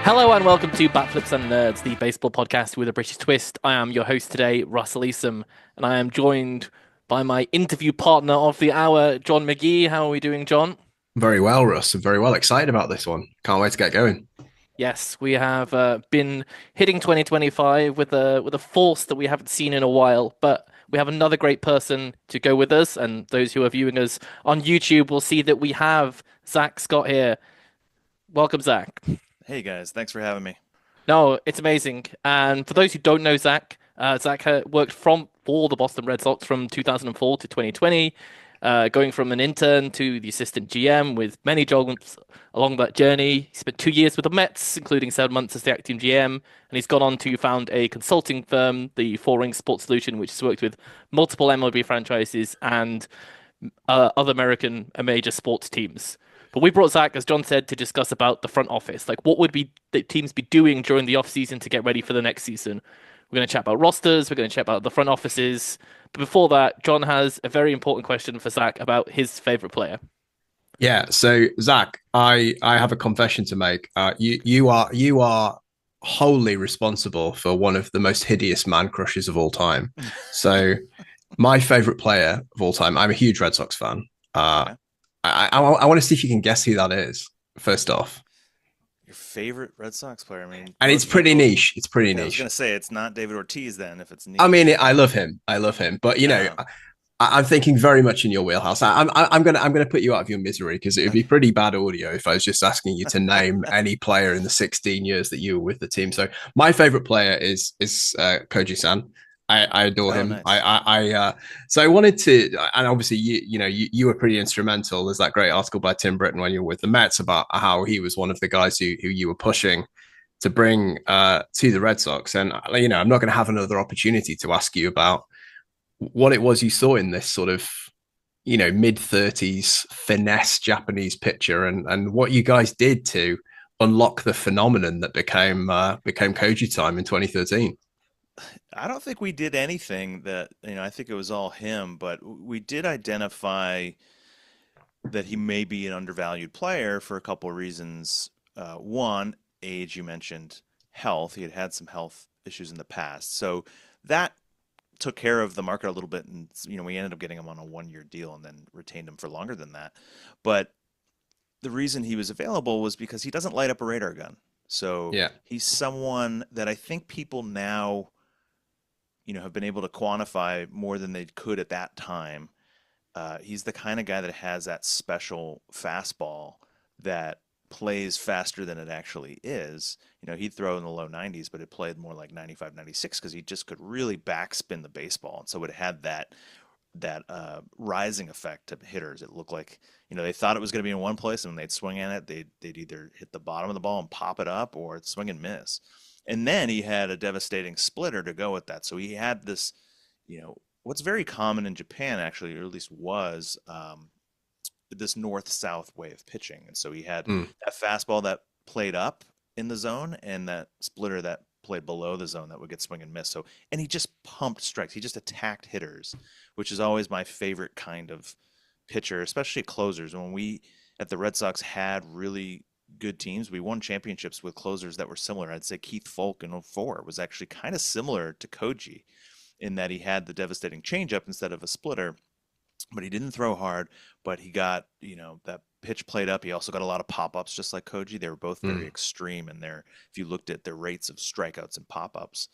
Hello and welcome to Batflips and Nerds, the baseball podcast with a British twist. I am your host today, Russ Easom, and I am joined by my interview partner of the hour, John McGee. How are we doing, John? Very well, Russ. I'm very well excited about this one. Can't wait to get going. Yes, we have been hitting 2025 with a force that we haven't seen in a while, but we have another great person to go with us, and those who are viewing us on YouTube will see that we have Zach Scott here. Welcome, Zach. Hey guys, thanks for having me. No, it's amazing. And for those who don't know Zach, Zach worked for the Boston Red Sox from 2004 to 2020, going from an intern to the assistant GM with many jobs along that journey. He spent 2 years with the Mets, including 7 months as the acting GM, and he's gone on to found a consulting firm, the Four Ring Sports Solution, which has worked with multiple MLB franchises and other American and major sports teams. But we brought Zach, as John said, to discuss about the front office. Like, what would be the teams be doing during the off season to get ready for the next season? We're going to chat about rosters. We're going to chat about the front offices. But before that, John has a very important question for Zach about his favorite player. Yeah. So Zach, I have a confession to make. You are wholly responsible for one of the most hideous man crushes of all time. So my favorite player of all time. I'm a huge Red Sox fan. Uh, Okay. I want to see if you can guess who that is. First off, Your favorite Red Sox player? I mean, and it's most pretty people. niche. It's pretty Yeah, I was niche. gonna say it's not David Ortiz then, if it's I mean, niche. I love him. I love him. But No. I'm thinking very much in your wheelhouse. I'm gonna put you out of your misery because it would be pretty bad audio if I was just asking you to name any player in the 16 years that you were with the team. So my favorite player is Koji San. I adore Oh, him. nice. So I wanted to, and obviously you were pretty instrumental. There's that great article by Tim Britton when you were with the Mets about how he was one of the guys who you were pushing to bring to the Red Sox. And I'm not going to have another opportunity to ask you about what it was you saw in this sort of mid 30s finesse Japanese pitcher, and what you guys did to unlock the phenomenon that became Koji Time in 2013. I don't think we did anything that, I think it was all him, but we did identify that he may be an undervalued player for a couple of reasons. One, age, you mentioned health. He had had some health issues in the past. So that took care of the market a little bit, and we ended up getting him on a 1-year deal and then retained him for longer than that. But the reason he was available was because he doesn't light up a radar gun. So Yeah. he's someone that I think people now, have been able to quantify more than they could at that time. He's the kind of guy that has that special fastball that plays faster than it actually is. He'd throw in the low 90s, but it played more like 95, 96 because he just could really backspin the baseball. And so it had that rising effect to hitters. It looked like, they thought it was going to be in one place, and when they'd swing at it, they'd either hit the bottom of the ball and pop it up or swing and miss. And then he had a devastating splitter to go with that. So he had this, what's very common in Japan, actually, or at least was, this north-south way of pitching. And so he had Mm. that fastball that played up in the zone and that splitter that played below the zone that would get swing and miss. So, and he just pumped strikes. He just attacked hitters, which is always my favorite kind of pitcher, especially closers. When we at the Red Sox had really good teams, we won championships with closers that were similar. I'd say Keith Folk in '04 was actually kind of similar to Koji in that he had the devastating changeup instead of a splitter, but he didn't throw hard, but he got, that pitch played up. He also got a lot of pop-ups just like Koji. They were both very Mm. extreme in their, if you looked at their rates of strikeouts and pop-ups,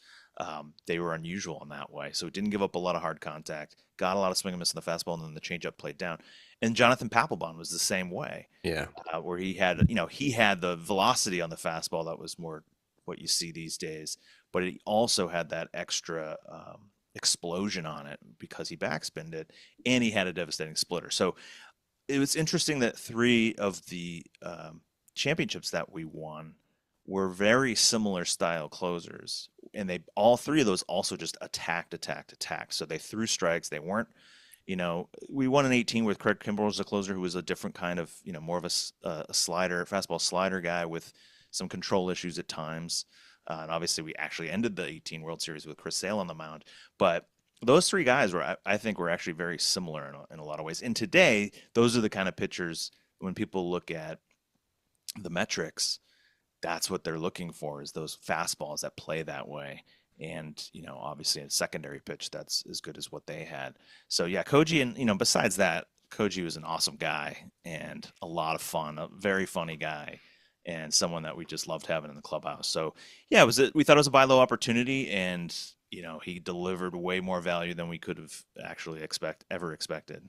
they were unusual in that way. So it didn't give up a lot of hard contact, got a lot of swing and miss on the fastball, and then the changeup played down. And Jonathan Papelbon was the same way, Yeah. where he had the velocity on the fastball that was more what you see these days, but he also had that extra explosion on it because he backspinned it, and he had a devastating splitter. So it was interesting that three of the championships that we won were very similar style closers, and they all three of those also just attacked. So they threw strikes. They weren't, we won in 18 with Craig Kimbrell as a closer, who was a different kind of, more of a slider, fastball slider guy with some control issues at times. And obviously, we actually ended the 18 World Series with Chris Sale on the mound. But those three guys I think, were actually very similar in a lot of ways. And today, those are the kind of pitchers, when people look at the metrics, that's what they're looking for, is those fastballs that play that way. And, obviously a secondary pitch that's as good as what they had. So yeah, Koji, and, besides that, Koji was an awesome guy and a lot of fun, a very funny guy, and someone that we just loved having in the clubhouse. So yeah, we thought it was a buy low opportunity, and, he delivered way more value than we could have actually ever expected.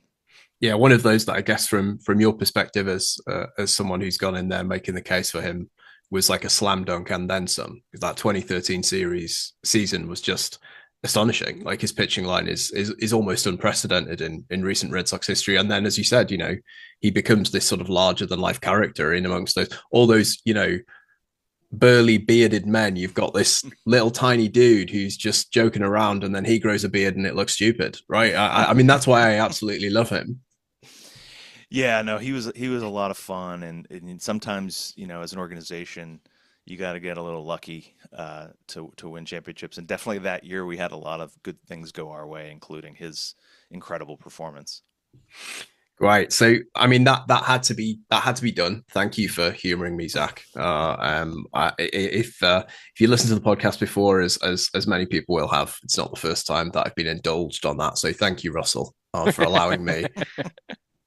Yeah, one of those that I guess from your perspective as someone who's gone in there making the case for him was like a slam dunk and then some. That 2013 season was just astonishing. Like his pitching line is almost unprecedented in recent Red Sox history. And then, as you said, he becomes this sort of larger than life character in amongst all those burly bearded men. You've got this little tiny dude who's just joking around, and then he grows a beard and it looks stupid, right? I mean, that's why I absolutely love him. Yeah, no, he was a lot of fun, and sometimes, as an organization, you got to get a little lucky to win championships. And definitely that year, we had a lot of good things go our way, including his incredible performance. Right. So, I mean, that had to be done. Thank you for humoring me, Zach. If you listen to the podcast before, as many people will have, it's not the first time that I've been indulged on that. So, thank you, Russell, for allowing me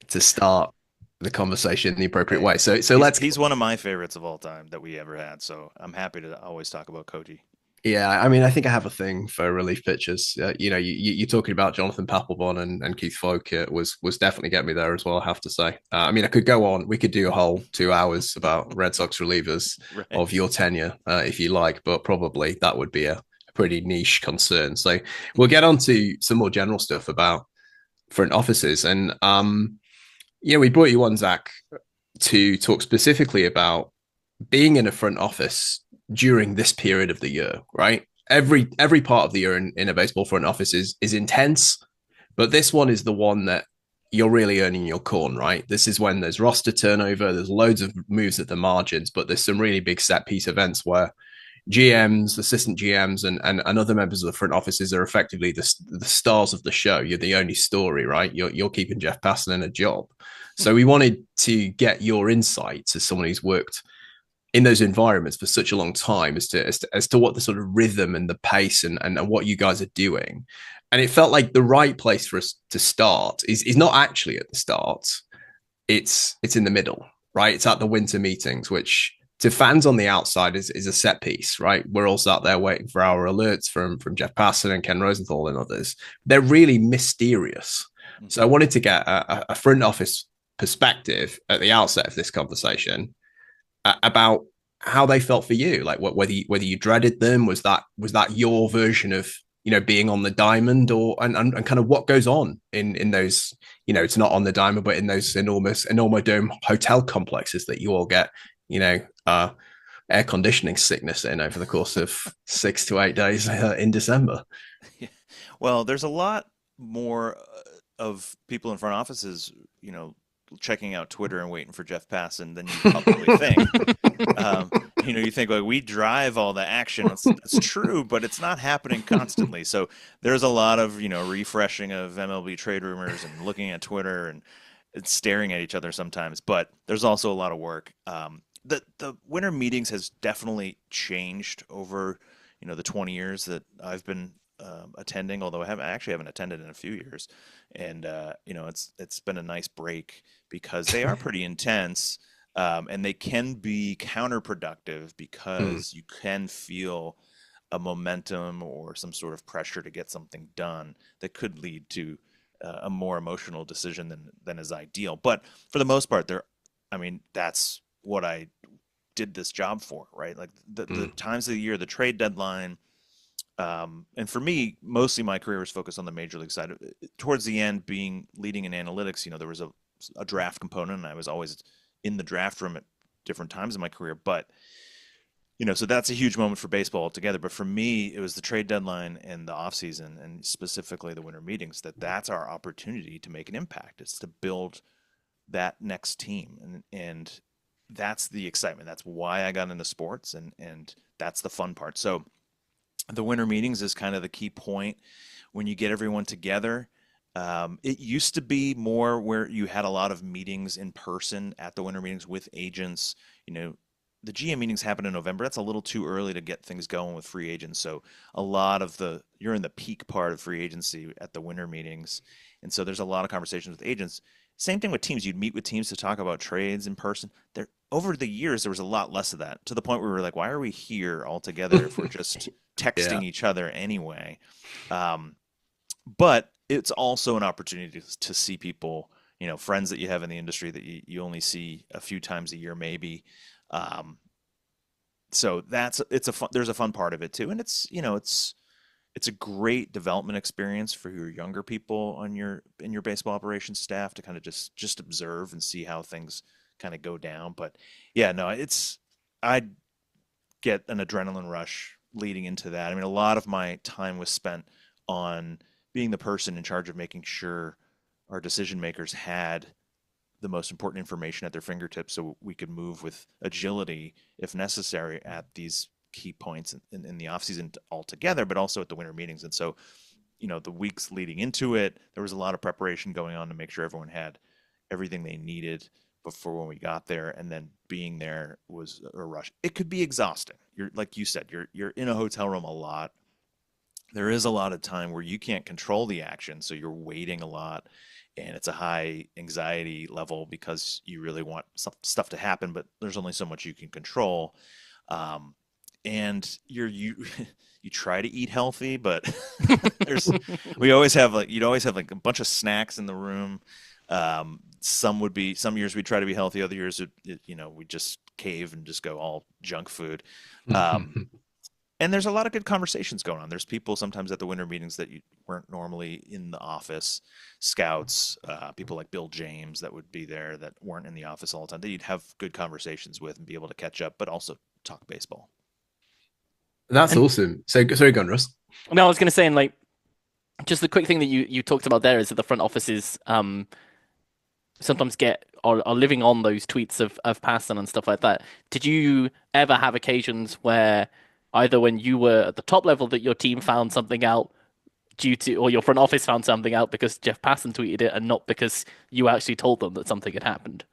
to start the conversation in the appropriate way. So he's one of my favorites of all time that we ever had. So I'm happy to always talk about Koji. Yeah, I mean, I think I have a thing for relief pitchers. You're talking about Jonathan Papelbon and Keith Folk was definitely getting me there as well, I have to say. I mean, I could go on. We could do a whole 2 hours about Red Sox relievers Right. of your tenure, if you like, but probably that would be a pretty niche concern. So we'll get on to some more general stuff about front offices. And we brought you on, Zach, to talk specifically about being in a front office during this period of the year, right? Every part of the year in a baseball front office is intense, but this one is the one that you're really earning your corn, right? This is when there's roster turnover, there's loads of moves at the margins, but there's some really big set piece events where GMs, assistant GMs, and other members of the front offices are effectively the stars of the show. You're the only story, right? You're keeping Jeff Passan in a job. So we wanted to get your insights as someone who's worked in those environments for such a long time as to what the sort of rhythm and the pace and what you guys are doing. And it felt like the right place for us to start is not actually at the start. It's in the middle, right? It's at the winter meetings, which to fans on the outside is a set piece, right? We're all sat there waiting for our alerts from Jeff Passan and Ken Rosenthal and others. They're really mysterious. Mm-hmm. So I wanted to get a front office perspective at the outset of this conversation about how they felt for you, like whether you dreaded them. Was that your version of being on the diamond, or and kind of what goes on in those, it's not on the diamond, but in those enormous dome hotel complexes that you all get air conditioning sickness in over the course of 6 to 8 days in December. Yeah. Well, there's a lot more of people in front offices, checking out Twitter and waiting for Jeff Passan than you probably think. You think, like, we drive all the action. It's true, but it's not happening constantly. So there's a lot of, refreshing of MLB trade rumors and looking at Twitter and staring at each other sometimes. But there's also a lot of work. The winter meetings has definitely changed over, the 20 years that I've been attending, although I actually haven't attended in a few years. And, it's been a nice break because they are pretty intense, and they can be counterproductive because you can feel a momentum or some sort of pressure to get something done that could lead to a more emotional decision than is ideal. But for the most part, that's what I did this job for, right? Like the times of the year, the trade deadline. And for me, mostly my career was focused on the major league side. Towards the end, leading in analytics, there was a draft component, and I was always in the draft room at different times in my career. But, so that's a huge moment for baseball altogether. But for me, it was the trade deadline and the offseason, and specifically the winter meetings, that's our opportunity to make an impact. It's to build that next team. And that's the excitement. That's why I got into sports, and that's the fun part. So the winter meetings is kind of the key point when you get everyone together. It used to be more where you had a lot of meetings in person at the winter meetings with agents, the GM meetings happen in November. That's a little too early to get things going with free agents. So a lot of you're in the peak part of free agency at the winter meetings. And so there's a lot of conversations with agents. Same thing with teams. You'd meet with teams to talk about trades in person. There, over the years, there was a lot less of that, to the point where we were like, why are we here all together if we're just Yeah. texting each other anyway? Um, but it's also an opportunity to see people, friends that you have in the industry that you only see a few times a year, maybe. Um, so there's a fun part of it too, and it's a great development experience for your younger people in your baseball operations staff to kind of just observe and see how things kind of go down. But yeah, no, I get an adrenaline rush leading into that. I mean, a lot of my time was spent on being the person in charge of making sure our decision makers had the most important information at their fingertips so we could move with agility if necessary at these key points in the offseason altogether, but also at the winter meetings. And so, the weeks leading into it, there was a lot of preparation going on to make sure everyone had everything they needed before when we got there. And then being there was a rush. It could be exhausting. You're, like you said, you're in a hotel room a lot. There is a lot of time where you can't control the action, so you're waiting a lot, and it's a high anxiety level because you really want stuff to happen, but there's only so much you can control. Um, and you you try to eat healthy, but there's we always have like you'd always have like a bunch of snacks in the room. Some years we try to be healthy, other years we just cave and just go all junk food. Um, and there's a lot of good conversations going on. There's people sometimes at the winter meetings that you weren't normally in the office, scouts, people like Bill James that would be there that weren't in the office all the time, that you'd have good conversations with and be able to catch up, but also talk baseball. That's And awesome. So sorry, go on, Russ. no, I was going to say, and like, just the quick thing that you talked about there is that the front offices sometimes are living on those tweets of Passan and stuff like that. Did you ever have occasions where either when you were at the top level that your team found something out or your front office found something out because Jeff Passan tweeted it and not because you actually told them that something had happened?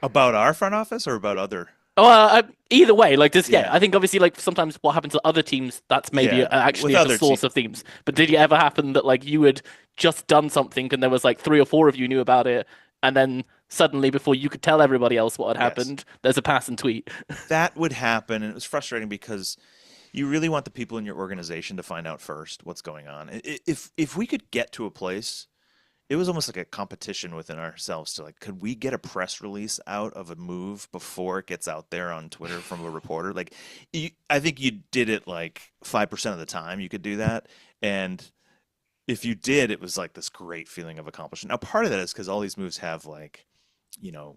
About our front office or about other? Oh, either way, like this, yeah. Yeah. I think obviously, like sometimes what happens to other teams, that's maybe Yeah. actually With at the other source teams. of themes. But did it ever happen that like you had just done something and there was like three or four of you knew about it, and then suddenly before you could tell everybody else what had Yes. happened, there's a pass and tweet. That would happen. And it was frustrating because you really want the people in your organization to find out first what's going on. If we could get to a place, it was almost like a competition within ourselves to like, could we get a press release out of a move before it gets out there on Twitter from a reporter? Like, I think you did it like 5% of the time you could do that. And if you did, it was like this great feeling of accomplishment. Now, part of that is because all these moves have like,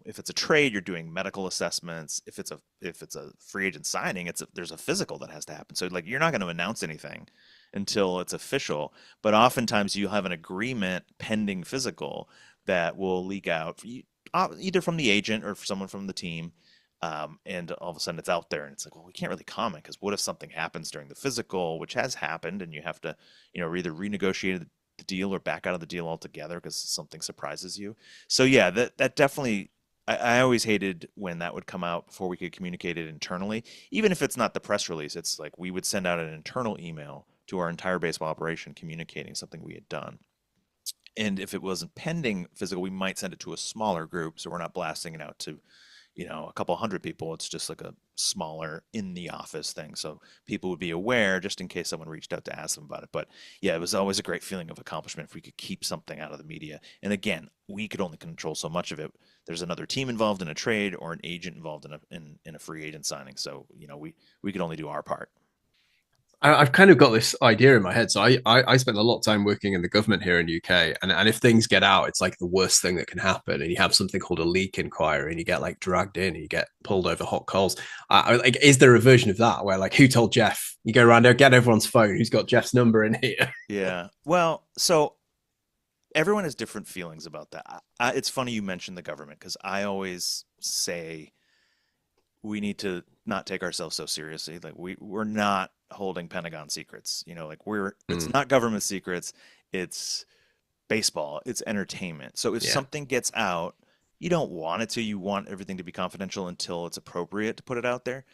if it's a trade, you're doing medical assessments. If it's a free agent signing, there's a physical that has to happen. So like you're not going to announce anything until it's official. But oftentimes you have an agreement pending physical that will leak out either from the agent or someone from the team. And all of a sudden it's out there and it's like, well, we can't really comment because what if something happens during the physical, which has happened, and you have to, either renegotiate the deal or back out of the deal altogether because something surprises you. So yeah, that definitely. I always hated when that would come out before we could communicate it internally. Even if it's not the press release, it's like we would send out an internal email to our entire baseball operation communicating something we had done. And if it wasn't pending physical, we might send it to a smaller group. So we're not blasting it out to, a couple hundred people. It's just like a smaller in the office thing. So people would be aware just in case someone reached out to ask them about it. But yeah, it was always a great feeling of accomplishment if we could keep something out of the media. And again, we could only control so much of it. There's another team involved in a trade or an agent involved in a free agent signing. So, we could only do our part. I've kind of got this idea in my head. So I spent a lot of time working in the government here in UK, and if things get out, it's like the worst thing that can happen. And you have something called a leak inquiry, and you get like dragged in, and you get pulled over hot coals. Like, is there a version of that where like who told Jeff? You go around there, get everyone's phone. Who's got Jeff's number in here? Yeah. Well, so everyone has different feelings about that. It's funny you mentioned the government because I always say we need to not take ourselves so seriously. Like we're not holding Pentagon secrets. Like it's Mm, not government secrets. It's baseball. It's entertainment. So if yeah. something gets out, You don't want it to. You want everything to be confidential until it's appropriate to put it out there.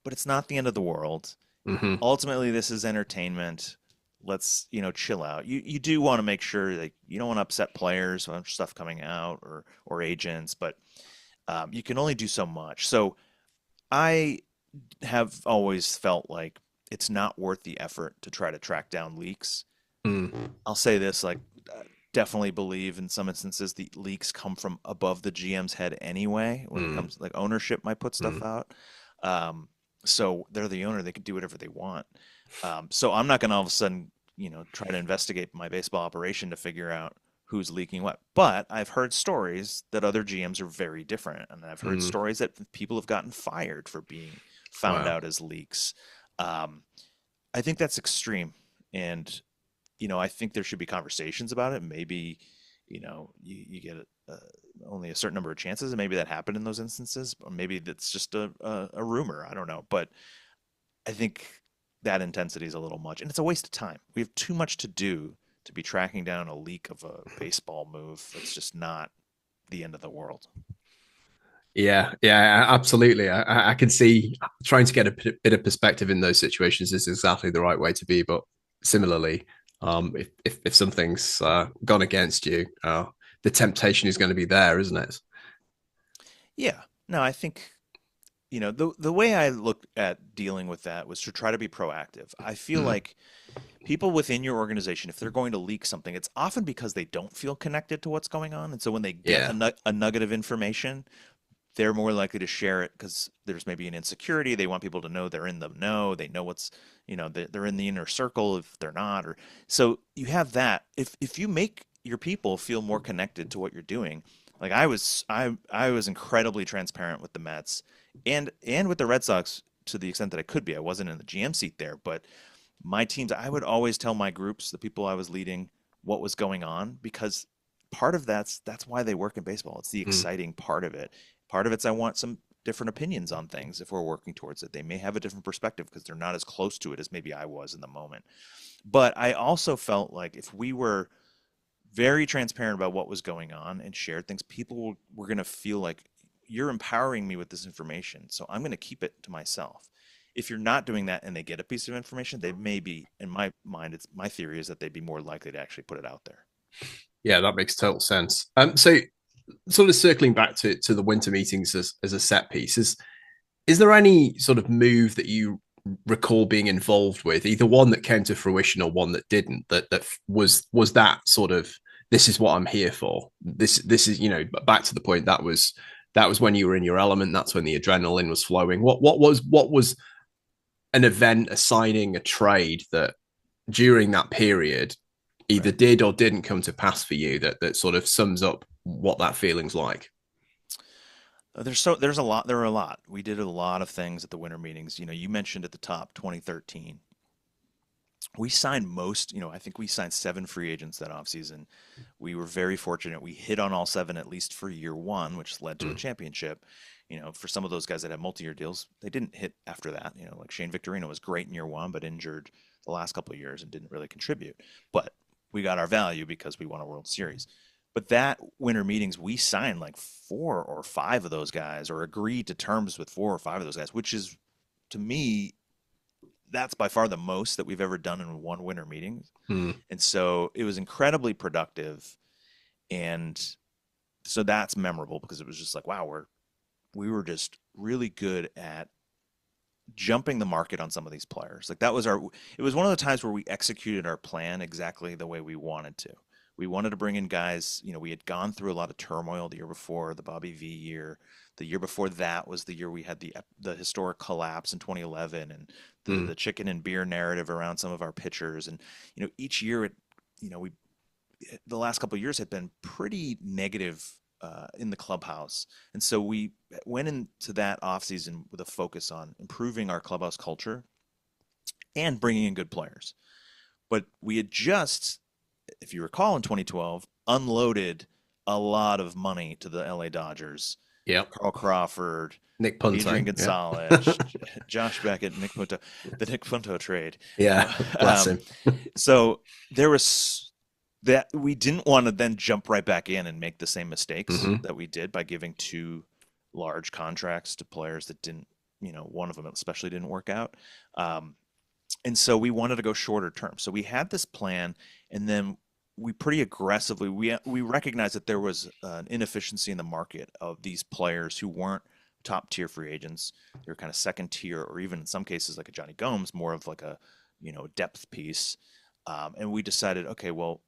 But it's not the end of the world. Hmm. Ultimately, this is entertainment. Let's, chill out. You do want to make sure that you don't want to upset players when stuff coming out or agents, but you can only do so much. So I have always felt like it's not worth the effort to try to track down leaks. Mm. I'll say this, like, definitely believe in some instances the leaks come from above the GM's head anyway. When it Mm. comes, like, ownership might put stuff Mm. out. Um, so they're the owner; they can do whatever they want. So I'm not going to all of a sudden, try to investigate my baseball operation to figure out who's leaking what. But I've heard stories that other GMs are very different, and I've heard Mm. stories that people have gotten fired for being found Wow. out as leaks. Um, I think that's extreme, and I think there should be conversations about it. Maybe, you get only a certain number of chances, and maybe that happened in those instances, or maybe that's just a rumor. I don't know, but I think that intensity is a little much, and it's a waste of time. We have too much to do to be tracking down a leak of a baseball move. That's just not the end of the world. Yeah, yeah, absolutely. I can see trying to get a bit of perspective in those situations is exactly the right way to be. But similarly, if something's gone against you, the temptation is going to be there, isn't it? Yeah. No, I think the way I looked at dealing with that was to try to be proactive. I feel Mm. like people within your organization, if they're going to leak something, it's often because they don't feel connected to what's going on. And so when they get Yeah. a nugget of information, they're more likely to share it because there's maybe an insecurity. They want people to know they're in the know. They know what's, they're in the inner circle if they're not. Or so you have that. If you make your people feel more connected to what you're doing, like I was incredibly transparent with the Mets and with the Red Sox to the extent that I could be. I wasn't in the GM seat there, but my teams, I would always tell my groups, the people I was leading, what was going on because part of that's why they work in baseball. It's the Mm. exciting part of it. Part of it's I want some different opinions on things if we're working towards it. They may have a different perspective because they're not as close to it as maybe I was in the moment. But I also felt like if we were very transparent about what was going on and shared things, people were going to feel like you're empowering me with this information, so I'm going to keep it to myself. If you're not doing that and they get a piece of information, they may be, in my mind, it's my theory is that they'd be more likely to actually put it out there. Yeah, that makes total sense. So sort of circling back to the winter meetings as a set piece, is there any sort of move that you recall being involved with, either one that came to fruition or one that didn't, that was that sort of, this is what I'm here for. This is, back to the point, that was when you were in your element. That's when the adrenaline was flowing. What was an event, a signing, a trade that during that period either Right. did or didn't come to pass for you that sort of sums up what that feeling's like? There's a lot. There were a lot. We did a lot of things at the winter meetings. You mentioned at the top 2013. We signed most. I think we signed 7 free agents that offseason. We were very fortunate. We hit on all 7 at least for year one, which led to a Mm. championship. For some of those guys that had multi-year deals, they didn't hit after that. Like Shane Victorino was great in year one, but injured the last couple of years and didn't really contribute. But we got our value because we won a World Series. But that winter meetings, we signed like 4 or 5 of those guys, or agreed to terms with 4 or 5 of those guys, which is, to me, that's by far the most that we've ever done in one winter meeting. Mm. And so it was incredibly productive. And so that's memorable because it was just like, wow, we were just really good at jumping the market on some of these players. Like it was one of the times where we executed our plan exactly the way we wanted to. We wanted to bring in guys, we had gone through a lot of turmoil the year before, the Bobby V year. The year before that was the year we had the historic collapse in 2011 and the Mm. chicken and beer narrative around some of our pitchers. And, each year we the last couple of years had been pretty negative in the clubhouse. And so we went into that offseason with a focus on improving our clubhouse culture and bringing in good players. But we had just, if you recall, in 2012, unloaded a lot of money to the LA Dodgers. Yep. Carl Crawford, Nick Punto. Adrian Yeah. Gonzalez, Josh Beckett, Nick Punto, the Nick Punto trade. Yeah. Bless him. So there was that we didn't want to then jump right back in and make the same mistakes Mm-hmm. that we did by giving too large contracts to players that didn't, one of them especially didn't work out. Um, and so we wanted to go shorter term. So we had this plan, and then we pretty aggressively we recognized that there was an inefficiency in the market of these players who weren't top tier free agents. They were kind of second tier, or even in some cases like a Johnny Gomes, more of like a depth piece. And we decided, okay, well,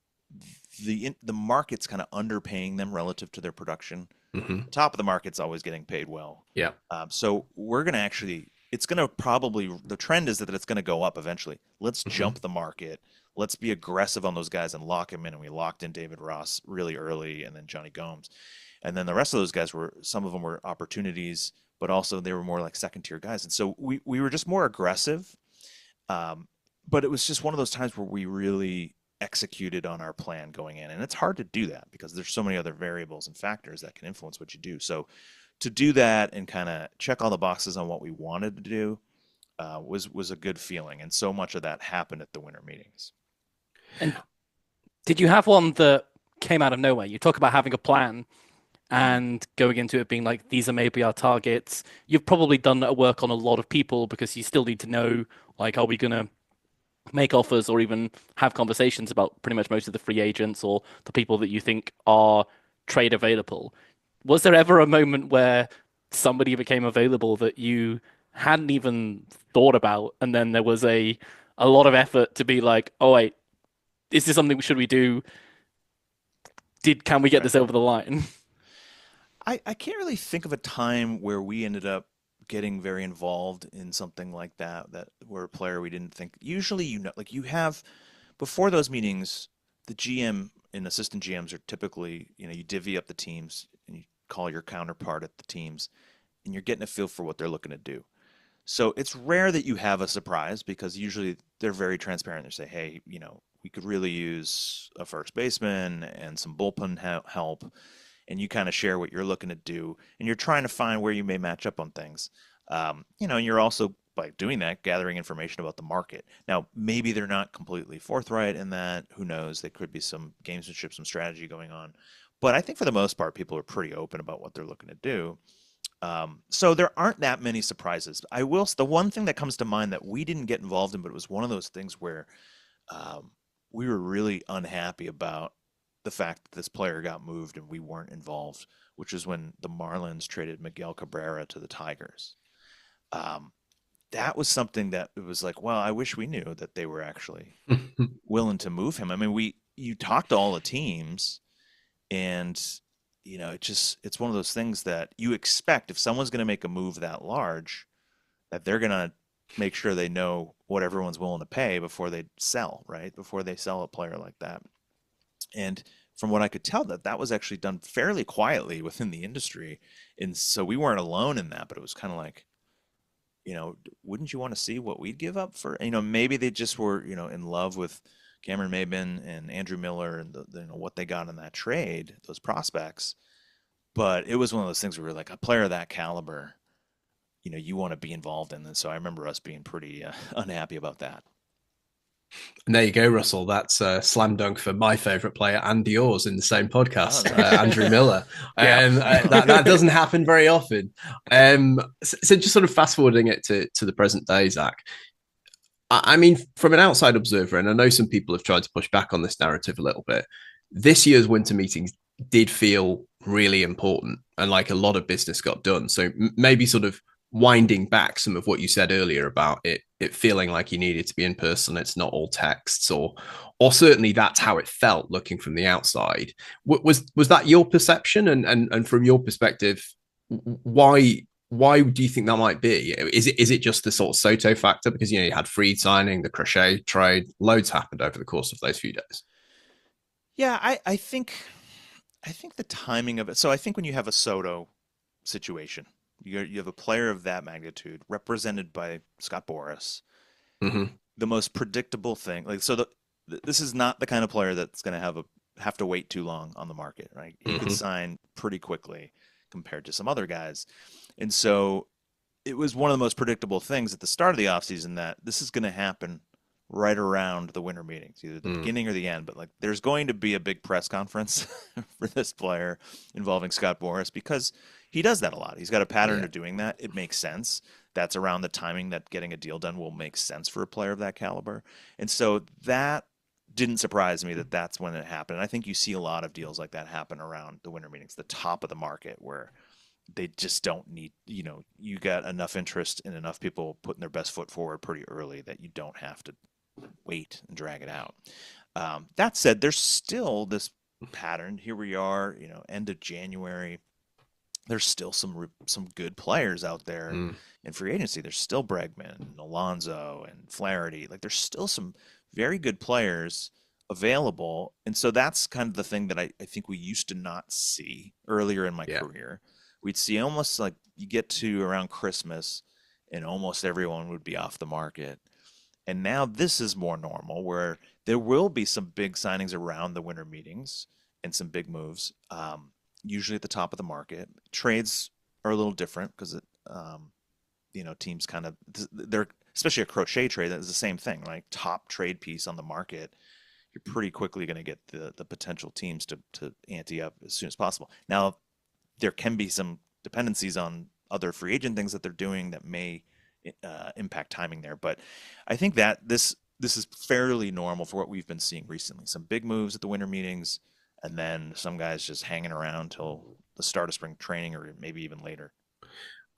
the market's kind of underpaying them relative to their production. Mm-hmm. The top of the market's always getting paid well. Yeah. So we're going to actually, it's going to probably, the trend is that it's going to go up eventually. Let's Mm-hmm. jump the market. Let's be aggressive on those guys and lock him in. And we locked in David Ross really early, and then Johnny Gomes. And then the rest of those guys some of them were opportunities, but also they were more like second tier guys. And so we were just more aggressive. But it was just one of those times where we really executed on our plan going in. And it's hard to do that because there's so many other variables and factors that can influence what you do. So to do that and kind of check all the boxes on what we wanted to do was a good feeling. And so much of that happened at the winter meetings. And did you have one that came out of nowhere? You talk about having a plan and going into it being like, these are maybe our targets. You've probably done that work on a lot of people because you still need to know, like, are we going to make offers or even have conversations about pretty much most of the free agents or the people that you think are trade available. Was there ever a moment where somebody became available that you hadn't even thought about, and then there was a lot of effort to be like, oh wait, is this something should we do? Can we get Right. this over the line? I can't really think of a time where we ended up getting very involved in something like that where a player we didn't think. Usually, like you have before those meetings, the GM and assistant GMs are typically, you divvy up the teams and you call your counterpart at the teams, and you're getting a feel for what they're looking to do. So it's rare that you have a surprise because usually they're very transparent. They say, hey, we could really use a first baseman and some bullpen help. And you kind of share what you're looking to do. And you're trying to find where you may match up on things. And you're also, by doing that, gathering information about the market. Now, maybe they're not completely forthright in that. Who knows? There could be some gamesmanship, some strategy going on. But I think for the most part, people are pretty open about what they're looking to do. So there aren't that many surprises. The one thing that comes to mind that we didn't get involved in, but it was one of those things where we were really unhappy about the fact that this player got moved and we weren't involved, which is when the Marlins traded Miguel Cabrera to the Tigers. Um, that was something that it was like, well, I wish we knew that they were actually willing to move him. I mean, you talk to all the teams, and it's one of those things that you expect if someone's going to make a move that large, that they're going to make sure they know what everyone's willing to pay before they sell, right? Before they sell a player like that. And from what I could tell, that was actually done fairly quietly within the industry. And so we weren't alone in that, but it was kind of like, wouldn't you want to see what we'd give up for, maybe they just were, in love with Cameron Maybin and Andrew Miller and what they got in that trade, those prospects. But it was one of those things where we were like, a player of that caliber, you want to be involved in. And so I remember us being pretty unhappy about that. And there you go, Russell. That's a slam dunk for my favorite player and yours in the same podcast, Oh, nice. Andrew Miller. Yeah. That doesn't happen very often. So just sort of fast forwarding it to the present day, Zack. I mean, from an outside observer, and I know some people have tried to push back on this narrative a little bit, this year's winter meetings did feel really important and like a lot of business got done. So maybe sort of winding back some of what you said earlier about it feeling like you needed to be in person, it's not all texts, or certainly that's how it felt looking from the outside. Was that your perception, and from your perspective, why do you think that might be? Is it just the sort of Soto factor because you had Freed signing, the Crochet trade, loads happened over the course of those few days? Yeah, I think the timing of it. So I think when you have a Soto situation, you have a player of that magnitude represented by Scott Boras. Mm-hmm. The most predictable thing, like this is not the kind of player that's going to have to wait too long on the market, right? He could Mm-hmm. sign pretty quickly compared to some other guys, and so it was one of the most predictable things at the start of the offseason that this is going to happen right around the winter meetings, either the Mm. beginning or the end. But like, there's going to be a big press conference for this player involving Scott Boras because he does that a lot. He's got a pattern Yeah. of doing that. It makes sense. That's around the timing that getting a deal done will make sense for a player of that caliber. And so that didn't surprise me that that's when it happened. And I think you see a lot of deals like that happen around the winter meetings, the top of the market, where they just don't need, you got enough interest and enough people putting their best foot forward pretty early that you don't have to wait and drag it out. That said, there's still this pattern. Here we are, end of January. There's still some good players out there Mm. in free agency. There's still Bregman, and Alonso, and Flaherty. Like there's still some very good players available, and so that's kind of the thing that I think we used to not see earlier in my Yeah. career. We'd see almost like you get to around Christmas, and almost everyone would be off the market. And now this is more normal, where there will be some big signings around the winter meetings and some big moves, usually at the top of the market. Trades are a little different because teams kind of they're especially a crochet trade that is the same thing, right? Top trade piece on the market. You're pretty quickly going to get the potential teams to ante up as soon as possible. Now, there can be some dependencies on other free agent things that they're doing that may impact timing there. But I think that this is fairly normal for what we've been seeing recently. Some big moves at the winter meetings, and then some guys just hanging around till the start of spring training or maybe even later.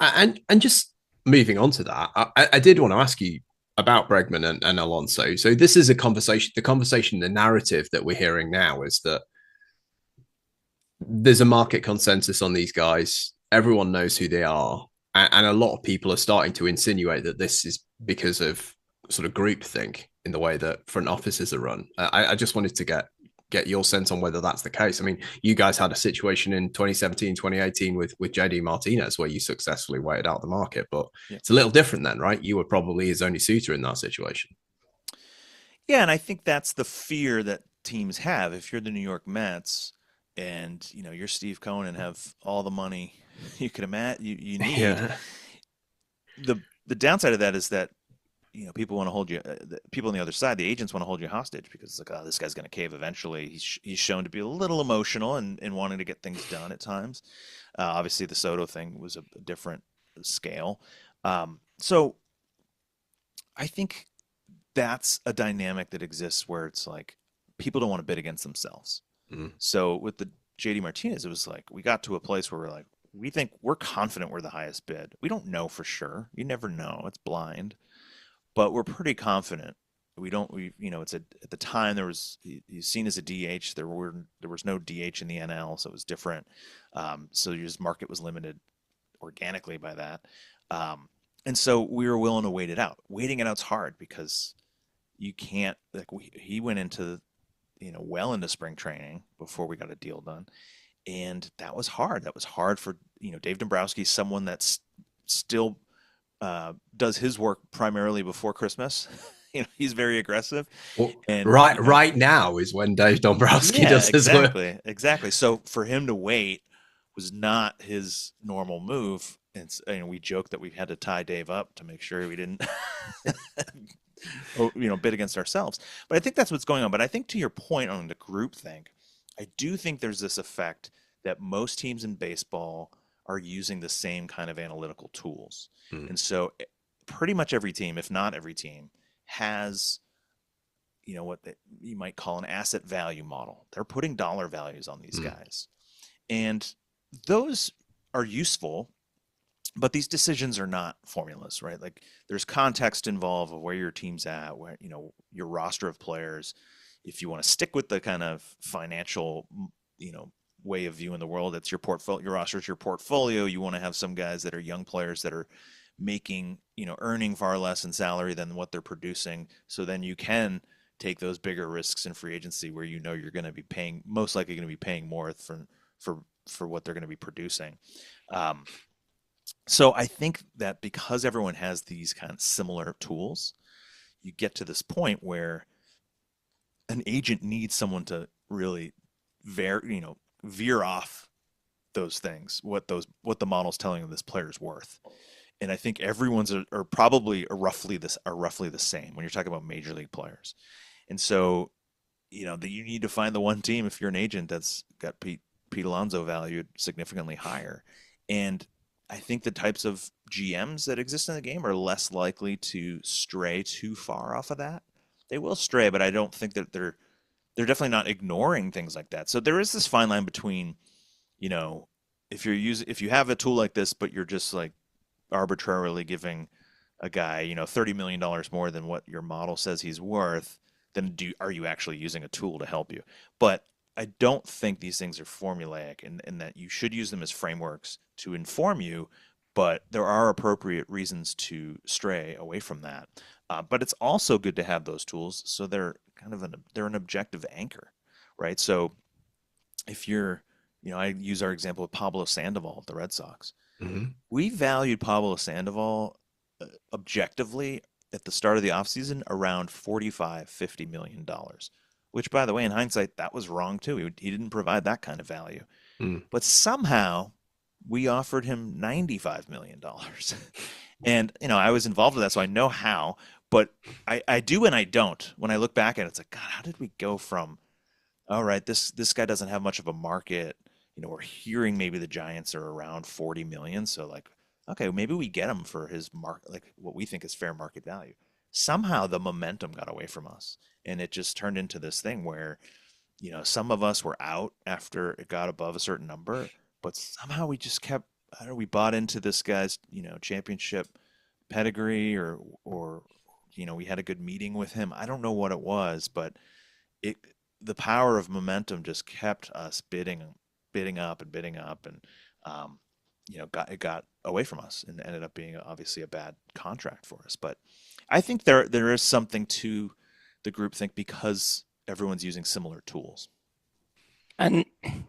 And just moving on to that, I did want to ask you about Bregman and Alonso. So this is a conversation. The narrative that we're hearing now is that there's a market consensus on these guys. Everyone knows who they are, and a lot of people are starting to insinuate that this is because of sort of groupthink in the way that front offices are run. I just wanted to get your sense on whether that's the case. I mean, you guys had a situation in 2017, 2018 with JD Martinez where you successfully waited out the market, but Yeah. it's a little different then, right? You were probably his only suitor in that situation. Yeah, and I think that's the fear that teams have. If you're the New York Mets and you're Steve Cohen and have all the money you could imagine you need, Yeah. the downside of that is that people want to hold you. People on the other side, the agents want to hold you hostage because it's like, oh, this guy's going to cave eventually. He's shown to be a little emotional and wanting to get things done at times. Obviously, the Soto thing was a different scale. So I think that's a dynamic that exists where it's like people don't want to bid against themselves. Mm. So with the JD Martinez, it was like we got to a place where we're like, we're confident we're the highest bid. We don't know for sure. You never know. It's blind, but we're pretty confident. It's at the time there was he's seen as a DH. There was no DH in the NL, so it was different. So your market was limited organically by that. And so we were willing to wait it out. Waiting it out's hard because you can't he went into well into spring training before we got a deal done, and that was hard. That was hard for Dave Dombrowski, someone that's still does his work primarily before Christmas. He's very aggressive, Well, and right now is when Dave Dombrowski yeah, does his work. exactly. So for him to wait was not his normal move, and we joked that we had to tie Dave up to make sure we didn't bid against ourselves. But I think that's what's going on. But I think to your point on the group thing, I do think there's this effect that most teams in baseball are using the same kind of analytical tools. Mm. And so pretty much every team, if not every team, has what you might call an asset value model. They're putting dollar values on these guys. And those are useful, but these decisions are not formulas, right? Like there's context involved of where your team's at, where your roster of players. If you want to stick with the kind of financial, way of viewing the world, it's your portfolio. Your roster is your portfolio. You want to have some guys that are young players that are making, earning far less in salary than what they're producing. So then you can take those bigger risks in free agency where you're going to be paying, most likely going to be paying more for what they're going to be producing. So I think that because everyone has these kind of similar tools, you get to this point where an agent needs someone to really veer off those things, what the model's telling them this player's worth. And I think everyone's are probably roughly the same when you're talking about major league players. And so, you need to find the one team if you're an agent that's got Pete Alonso valued significantly higher. And I think the types of GMs that exist in the game are less likely to stray too far off of that. They will stray, but I don't think that they're definitely not ignoring things like that. So there is this fine line between, you know, if you have a tool like this, but you're just like arbitrarily giving a guy, $30 million more than what your model says he's worth, then are you actually using a tool to help you? But I don't think these things are formulaic, and that you should use them as frameworks to inform you, but there are appropriate reasons to stray away from that. But it's also good to have those tools, so they're they're an objective anchor, right? So if you're, I use our example of Pablo Sandoval of the Red Sox. Mhm. We valued Pablo Sandoval objectively at the start of the offseason around $45-50 million, which, by the way, in hindsight, that was wrong too. He didn't provide that kind of value. Mm. But somehow we offered him $95 million. And, I was involved with that, so I know how. But I do and I don't. When I look back at it, it's like, God, how did we go from, all right, this guy doesn't have much of a market. We're hearing maybe the Giants are around 40 million. So like, okay, maybe we get him for his market, like what we think is fair market value. Somehow the momentum got away from us, and it just turned into this thing where, some of us were out after it got above a certain number, but somehow we just kept, I don't know, we bought into this guy's, championship pedigree, or, we had a good meeting with him. I don't know what it was, but it, the power of momentum just kept us bidding up and bidding up, and it got away from us and ended up being obviously a bad contract for us. But I think there is something to the group think because everyone's using similar tools. And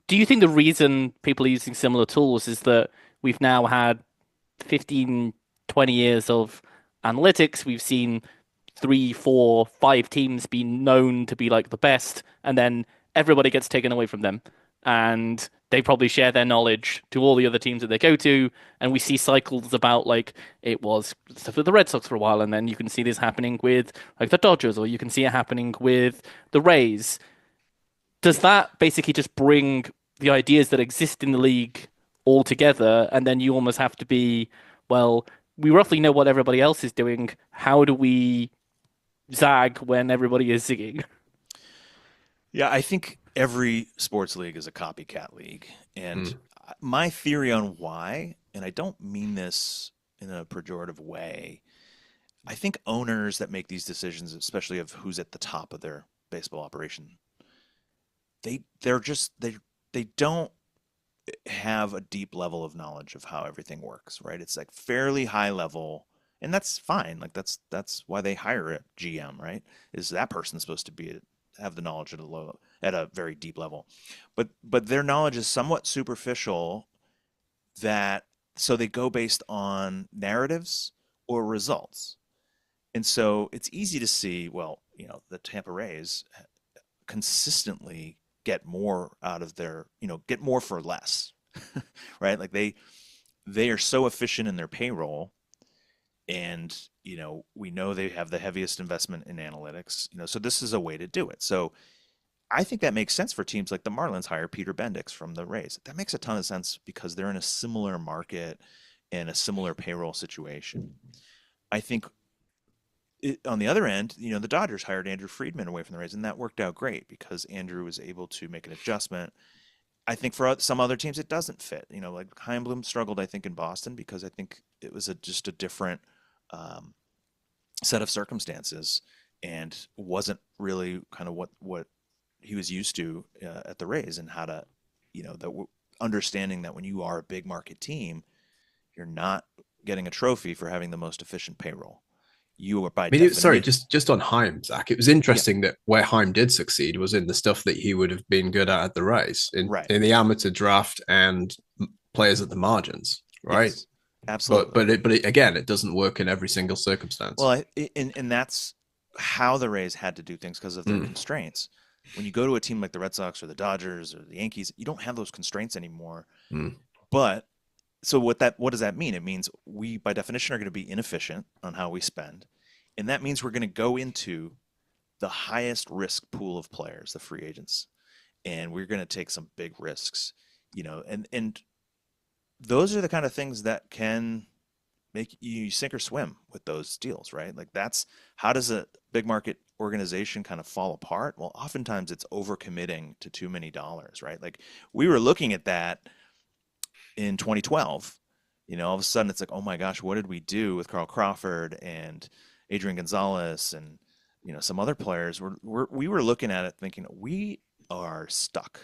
do you think the reason people are using similar tools is that we've now had 15, 20 years of analytics? We've seen three, four, five teams be known to be like the best, and then everybody gets taken away from them. And they probably share their knowledge to all the other teams that they go to. And we see cycles about like it was stuff with the Red Sox for a while, and then you can see this happening with like the Dodgers, or you can see it happening with the Rays. Does that basically just bring the ideas that exist in the league all together, and then you almost have to be, well, we roughly know what everybody else is doing. How do we zag when everybody is zigging? Yeah, I think every sports league is a copycat league. And Mm. my theory on why, and I don't mean this in a pejorative way, I think owners that make these decisions, especially of who's at the top of their baseball operation, they don't have a deep level of knowledge of how everything works, right? It's like fairly high level, and that's fine. Like that's why they hire a GM, right? Is that person supposed to have the knowledge at a very deep level, but their knowledge is somewhat superficial. That so they go based on narratives or results, and so it's easy to see. Well, the Tampa Rays consistently get more out of get more for less, right? Like they are so efficient in their payroll, and we know they have the heaviest investment in analytics, so this is a way to do it. So I think that makes sense for teams like the Marlins hire Peter Bendix from the Rays. That makes a ton of sense because they're in a similar market and a similar payroll situation. I think on the other end, the Dodgers hired Andrew Friedman away from the Rays, and that worked out great because Andrew was able to make an adjustment. I think for some other teams it doesn't fit. Like Heimblum struggled, I think, in Boston because I think it was just a different um, set of circumstances and wasn't really kind of what he was used to at the Rays, and how to, understanding that when you are a big market team, you're not getting a trophy for having the most efficient payroll. You are by I mean, sorry, definition. just on Heim, Zach. It was Yeah, interesting that where Heim did succeed was in the stuff that he would have been good at the Rays, right. in the amateur draft and players at the margins, right? Yes, But absolutely. again, it doesn't work in every single circumstance. Well, and that's how the Rays had to do things because of their Mm. constraints. When you go to a team like the Red Sox or the Dodgers or the Yankees, you don't have those constraints anymore. Mm. But So what does that mean? It means we, by definition, are going to be inefficient on how we spend, and that means we're going to go into the highest risk pool of players, the free agents, and we're going to take some big risks, and those are the kind of things that can make you sink or swim with those deals, right? Like that's how does a big market organization kind of fall apart? Well, oftentimes it's overcommitting to too many dollars, right? Like we were looking at that in 2012. All of a sudden it's like, oh my gosh, what did we do with Carl Crawford and Adrian Gonzalez and some other players? We were looking at it thinking we are stuck.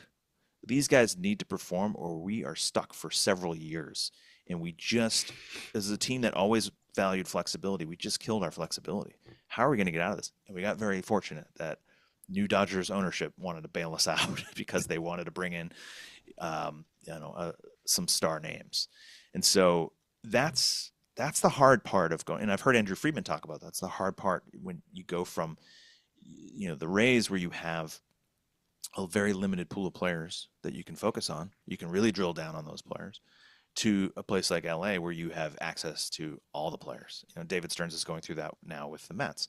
These guys need to perform or we are stuck for several years. And we just, as a team that always valued flexibility, we just killed our flexibility. How are we going to get out of this? And we got very fortunate that new Dodgers ownership wanted to bail us out because they wanted to bring in, some star names. And so that's the hard part of going. And I've heard Andrew Friedman talk about that. That's the hard part when you go from, the Rays where you have a very limited pool of players that you can focus on. You can really drill down on those players to a place like LA where you have access to all the players. David Stearns is going through that now with the Mets.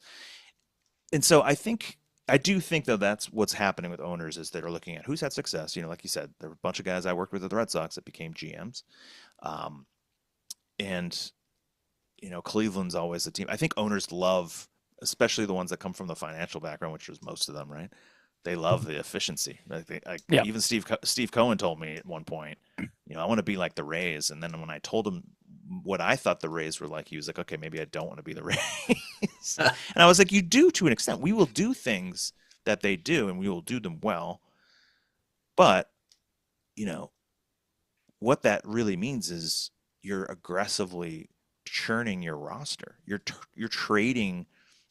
And so I do think though that's what's happening with owners is they're looking at who's had success. Like you said, there were a bunch of guys I worked with at the Red Sox that became GMs. Um, and Cleveland's always a team. I think owners love, especially the ones that come from the financial background, which is most of them, right? They love the efficiency. Yeah. Even Steve Cohen told me at one point, I want to be like the Rays. And then when I told him what I thought the Rays were like, he was like, okay, maybe I don't want to be the Rays. And I was like, you do to an extent. We will do things that they do, and we will do them well. But what that really means is you're aggressively churning your roster. You're trading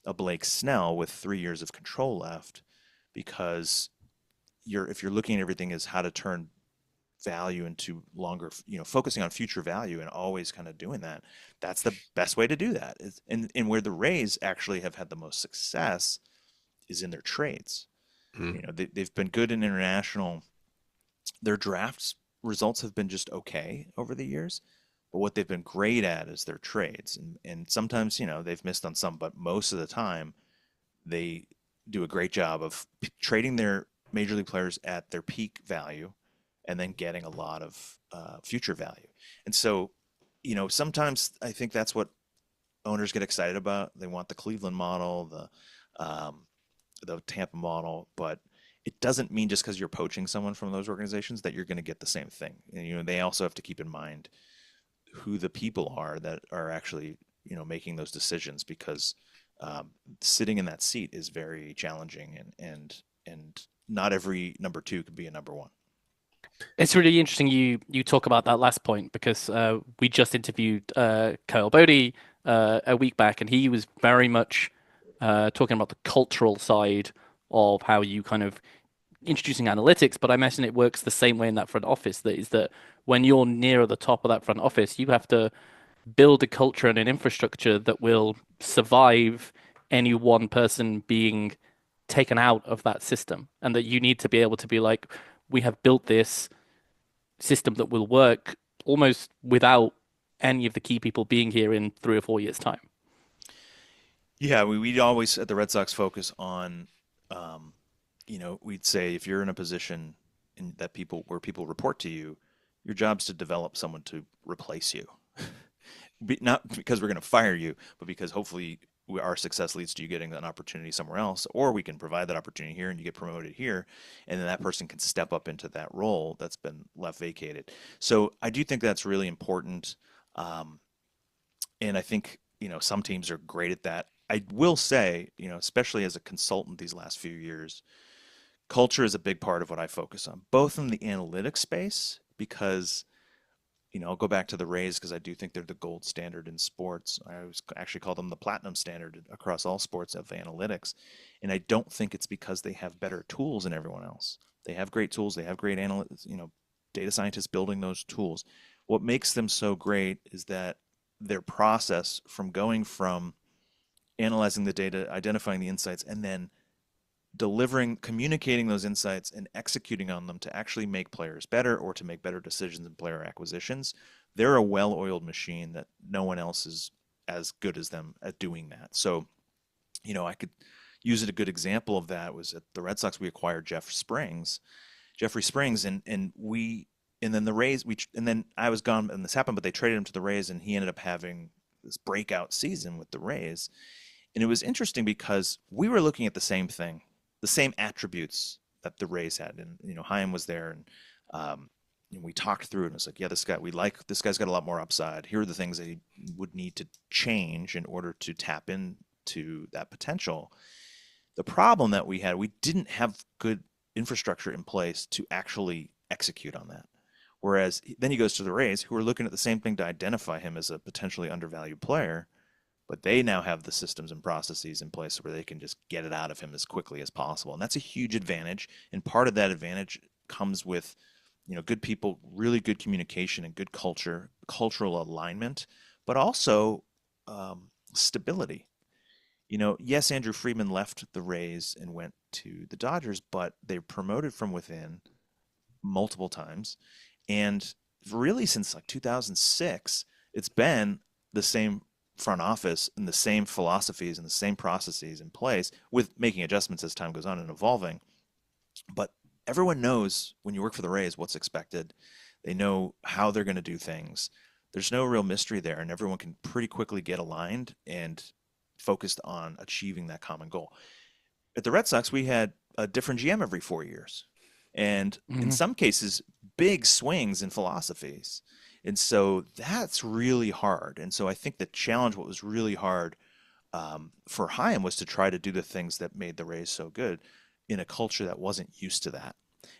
a Blake Snell with 3 years of control left because if you're looking at everything as how to turn value into longer, focusing on future value and always kind of doing that, that's the best way to do that. And where the Rays actually have had the most success is in their trades. They've been good in international. Their drafts results have been just okay over the years. But what they've been great at is their trades. And sometimes, they've missed on some, but most of the time they do a great job of trading their major league players at their peak value and then getting a lot of future value. And so, sometimes I think that's what owners get excited about. They want the Cleveland model, the Tampa model, but it doesn't mean just because you're poaching someone from those organizations that you're going to get the same thing. And, they also have to keep in mind who the people are that are actually, making those decisions because sitting in that seat is very challenging and not every number two could be a number one. It's really interesting you talk about that last point because we just interviewed Kyle Bodie a week back, and he was very much talking about the cultural side of how you kind of introducing analytics. But I imagine it works the same way in that front office. That is that when you're near the top of that front office, you have to build a culture and an infrastructure that will survive any one person being taken out of that system, and that you need to be able to be like, we have built this system that will work almost without any of the key people being here in 3 or 4 years' time. Yeah, we'd always at the Red Sox focus on, we'd say if you're in a position where people report to you, your job's to develop someone to replace you. Not because we're going to fire you, but because hopefully our success leads to you getting an opportunity somewhere else, or we can provide that opportunity here and you get promoted here, and then that person can step up into that role that's been left vacated. So I do think that's really important. And I think, some teams are great at that. I will say, especially as a consultant these last few years, culture is a big part of what I focus on, both in the analytics space, because I'll go back to the Rays because I do think they're the gold standard in sports. I always actually call them the platinum standard across all sports of analytics. And I don't think it's because they have better tools than everyone else. They have great tools. They have great analysts, data scientists building those tools. What makes them so great is that their process from going from analyzing the data, identifying the insights, and then communicating those insights and executing on them to actually make players better or to make better decisions in player acquisitions, they're a well-oiled machine that no one else is as good as them at doing that. So, I could use it. A good example of that was at the Red Sox. We acquired Jeffrey Springs, and then the Rays. And then I was gone, and this happened, but they traded him to the Rays, and he ended up having this breakout season with the Rays. And it was interesting because we were looking at the same thing, the same attributes that the Rays had, and Chaim was there, and we talked through it. And it was like, yeah, this guy's got a lot more upside. Here are the things that he would need to change in order to tap into that potential. The problem that we had, we didn't have good infrastructure in place to actually execute on that. Whereas then he goes to the Rays, who are looking at the same thing to identify him as a potentially undervalued player, but they now have the systems and processes in place where they can just get it out of him as quickly as possible. And that's a huge advantage. And part of that advantage comes with, good people, really good communication and good cultural alignment, but also stability. Yes, Andrew Friedman left the Rays and went to the Dodgers, but they promoted from within multiple times. And really since like 2006, it's been the same front office and the same philosophies and the same processes in place, with making adjustments as time goes on and evolving. But everyone knows when you work for the Rays what's expected. They know how they're going to do things. There's no real mystery there, and everyone can pretty quickly get aligned and focused on achieving that common goal. At the Red Sox, we had a different GM every 4 years, and in some cases, big swings in philosophies. And so that's really hard. And so I think the challenge, what was really hard for Chaim, was to try to do the things that made the Rays so good in a culture that wasn't used to that.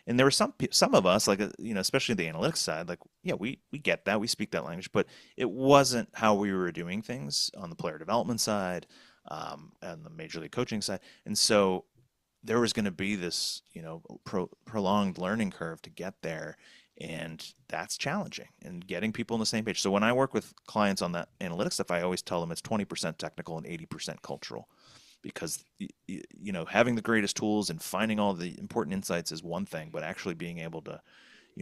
And there were some of us, like, especially the analytics side, like, yeah, we get that, we speak that language, but it wasn't how we were doing things on the player development side, and the major league coaching side. And so there was going to be this, prolonged learning curve to get there. And that's challenging, and getting people on the same page. So when I work with clients on that analytics stuff, I always tell them it's 20% technical and 80% cultural, because having the greatest tools and finding all the important insights is one thing, but actually being able to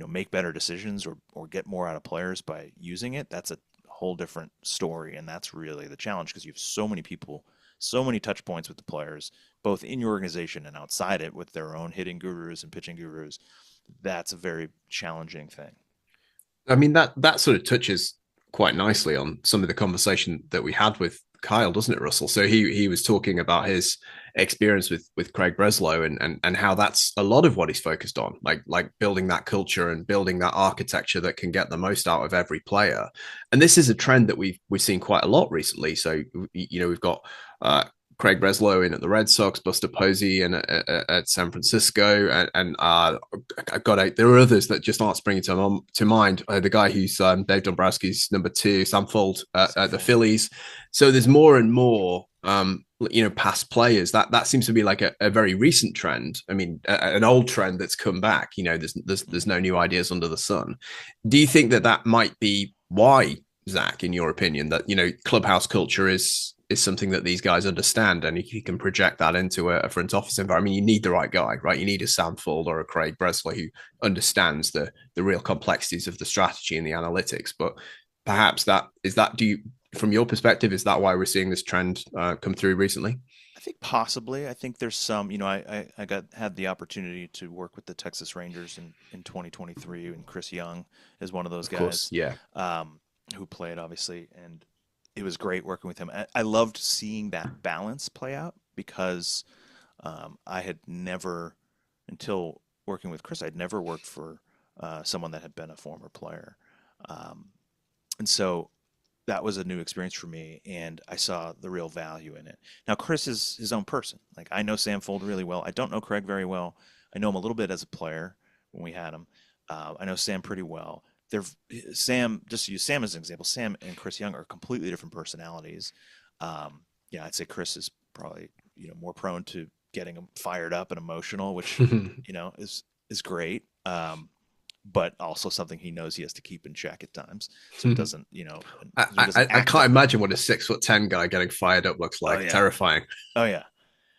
make better decisions or get more out of players by using it, that's a whole different story. And that's really the challenge, because you have so many people, so many touch points with the players, both in your organization and outside it, with their own hitting gurus and pitching gurus. That's a very challenging thing. I mean, that sort of touches quite nicely on some of the conversation that we had with Kyle, doesn't it, Russell? So he was talking about his experience with Craig Breslow, and how that's a lot of what he's focused on, like building that culture and building that architecture that can get the most out of every player. And this is a trend that we've seen quite a lot recently. So we've got Craig Breslow in at the Red Sox, Buster Posey in at San Francisco, and there are others that just aren't springing to mind. The guy who's Dave Dombrowski's number 2, Sam Fold at the Phillies. So there's more and more past players. That seems to be like a very recent trend. I mean, an old trend that's come back. There's no new ideas under the sun. Do you think that might be why, Zack, in your opinion, that clubhouse culture is something that these guys understand, and if you can project that into a front office environment, you need the right guy, right? You need a Sam Fold or a Craig Breslow who understands the real complexities of the strategy and the analytics. But perhaps from your perspective, is that why we're seeing this trend come through recently? I think possibly. I think there's some, I had the opportunity to work with the Texas Rangers in 2023, and Chris Young is one of those guys. Of course, yeah. Who played, obviously, and it was great working with him. I loved seeing that balance play out, because I had never, until working with Chris, I'd never worked for someone that had been a former player. And so that was a new experience for me, and I saw the real value in it. Now, Chris is his own person. Like, I know Sam Fold really well. I don't know Craig very well. I know him a little bit as a player when we had him. I know Sam pretty well. Sam, just to use Sam as an example, Sam and Chris Young are completely different personalities. I'd say Chris is probably more prone to getting him fired up and emotional, which is great. But also something he knows he has to keep in check at times, so it doesn't I can't imagine what a 6'10" guy getting fired up looks like. Oh, yeah. Terrifying. Oh yeah.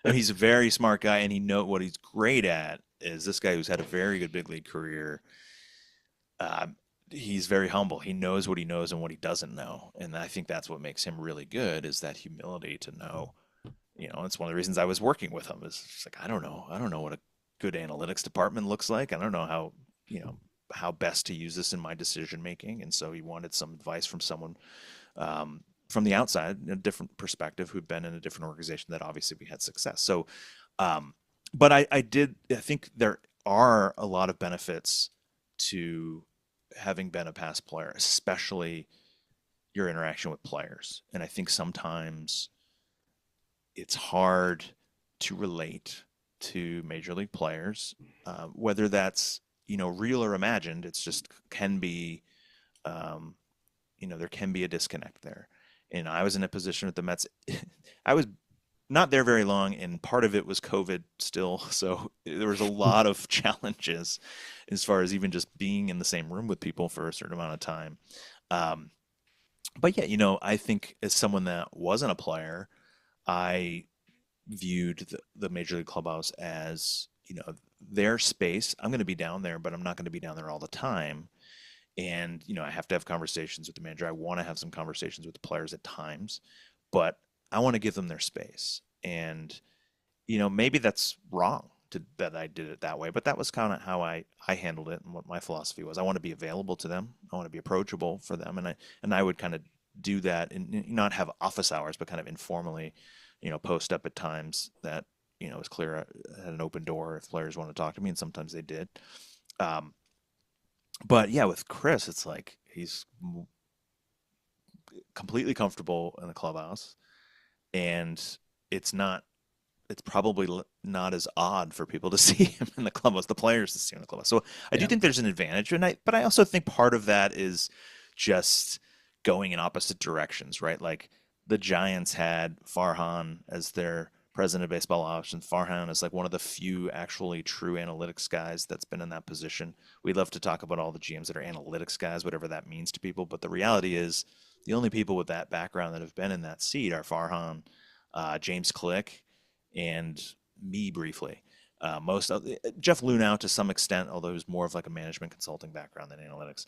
I mean, he's a very smart guy, and he know what he's great at is this guy who's had a very good big league career. Um, he's very humble. He knows what he knows and what he doesn't know, and I think that's what makes him really good is that humility to know. It's one of the reasons I was working with him. Is just like I don't know what a good analytics department looks like. I don't know how best to use this in my decision making, and so he wanted some advice from someone from the outside, a different perspective, who'd been in a different organization that obviously we had success. So, but I think there are a lot of benefits to having been a past player, especially your interaction with players. And I think sometimes it's hard to relate to major league players, whether that's real or imagined. It's just can be, there can be a disconnect there. And I was in a position with the Mets. I was not there very long, and part of it was COVID still. So there was a lot of challenges as far as even just being in the same room with people for a certain amount of time. Um, but yeah, I think as someone that wasn't a player, I viewed the Major League Clubhouse as, their space. I'm going to be down there, but I'm not going to be down there all the time. And, I have to have conversations with the manager. I want to have some conversations with the players at times, but I want to give them their space. And, maybe that's wrong that I did it that way, but that was kind of how I handled it and what my philosophy was. I want to be available to them. I want to be approachable for them. And I would kind of do that and not have office hours, but kind of informally, post up at times that, it was clear I had an open door if players wanted to talk to me, and sometimes they did. But yeah, with Chris, it's like he's completely comfortable in the clubhouse, and it's not. It's probably not as odd for people to see him in the clubhouse, the players to see him in the clubhouse. So I do think there's an advantage, but I also think part of that is just going in opposite directions, right? Like the Giants had Farhan as their president of baseball operations. Farhan is like one of the few actually true analytics guys that's been in that position. We love to talk about all the GMs that are analytics guys, whatever that means to people. But the reality is the only people with that background that have been in that seat are Farhan, James Click, and me briefly. Most of Jeff Lunau to some extent, although he was more of like a management consulting background than analytics.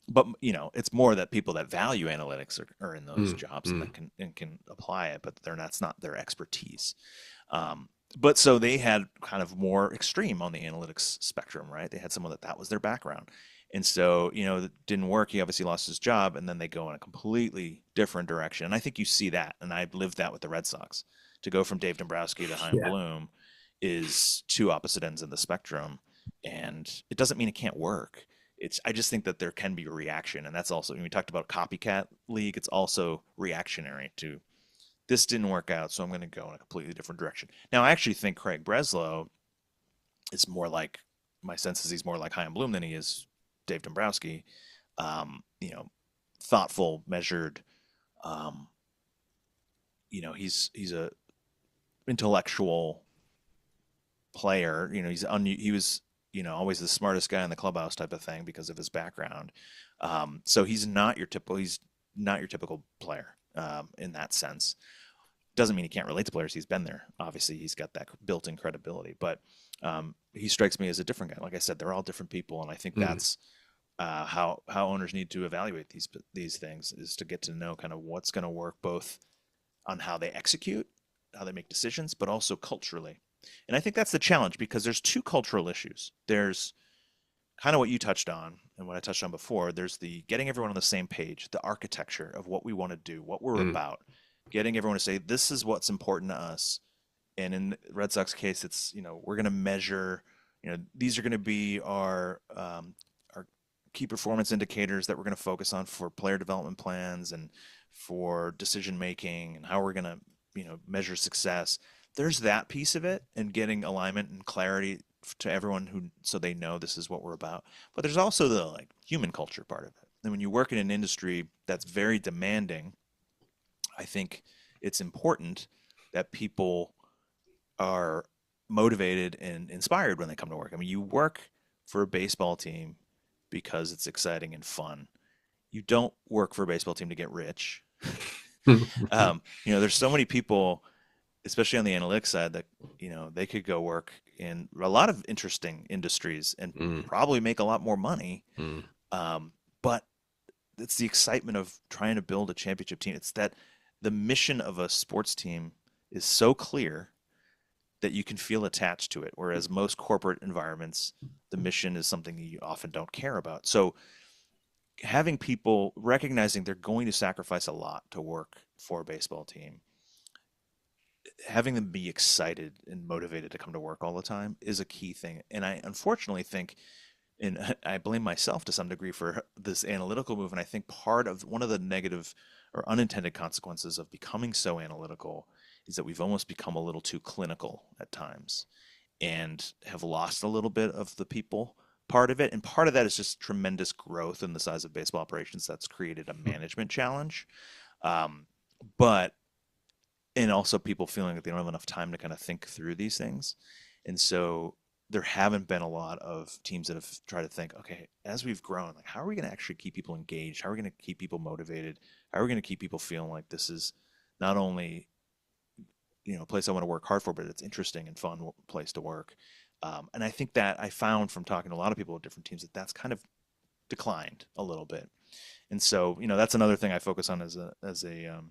But it's more that people that value analytics are in those jobs and can apply it, but that's not their expertise. But so they had kind of more extreme on the analytics spectrum, right? They had someone that was their background. And so, it didn't work. He obviously lost his job, and then they go in a completely different direction. And I think you see that, and I lived that with the Red Sox. To go from Dave Dombrowski to Chaim Bloom is two opposite ends of the spectrum, and it doesn't mean it can't work. I just think that there can be a reaction, and that's also when we talked about copycat league. It's also reactionary to this didn't work out, so I'm going to go in a completely different direction. Now, I actually think Craig Breslow is more like my sense is he's more like Chaim Bloom than he is Dave Dombrowski. Thoughtful, measured. He's a intellectual player. He was always the smartest guy in the clubhouse type of thing because of his background. So he's not your typical player in that sense. Doesn't mean he can't relate to players. He's been there. Obviously, he's got that built-in credibility. But he strikes me as a different guy. Like I said, they're all different people, and I think that's how owners need to evaluate these things is to get to know kind of what's going to work both on how they execute, how they make decisions, but also culturally. And I think that's the challenge because there's two cultural issues. There's kind of what you touched on and what I touched on before. There's the getting everyone on the same page, the architecture of what we want to do, what we're about, getting everyone to say, this is what's important to us. And in the Red Sox case, it's, we're going to measure, these are going to be our key performance indicators that we're going to focus on for player development plans and for decision making and how we're going to measure success. There's that piece of it and getting alignment and clarity to everyone so they know this is what we're about. But there's also the human culture part of it. And when you work in an industry that's very demanding, I think it's important that people are motivated and inspired when they come to work. I mean, you work for a baseball team because it's exciting and fun. You don't work for a baseball team to get rich. There's so many people especially on the analytics side, that they could go work in a lot of interesting industries and Mm, probably make a lot more money. mm, But it's the excitement of trying to build a championship team. It's that the mission of a sports team is so clear that you can feel attached to it. Whereas most corporate environments, the mission is something you often don't care about. So having people recognizing they're going to sacrifice a lot to work for a baseball team, having them be excited and motivated to come to work all the time is a key thing. And I unfortunately think, and I blame myself to some degree for this analytical move. And I think part of one of the negative or unintended consequences of becoming so analytical is that we've almost become a little too clinical at times and have lost a little bit of the people part of it. And part of that is just tremendous growth in the size of baseball operations that's created a management challenge. Um, but and also people feeling that they don't have enough time to kind of think through these things. And so there haven't been a lot of teams that have tried to think, okay, as we've grown, like how are we going to actually keep people engaged? How are we going to keep people motivated? How are we going to keep people feeling like this is not only a place I want to work hard for, but it's interesting and fun place to work. And I think that I found from talking to a lot of people at different teams that that's kind of declined a little bit. And so that's another thing I focus on as a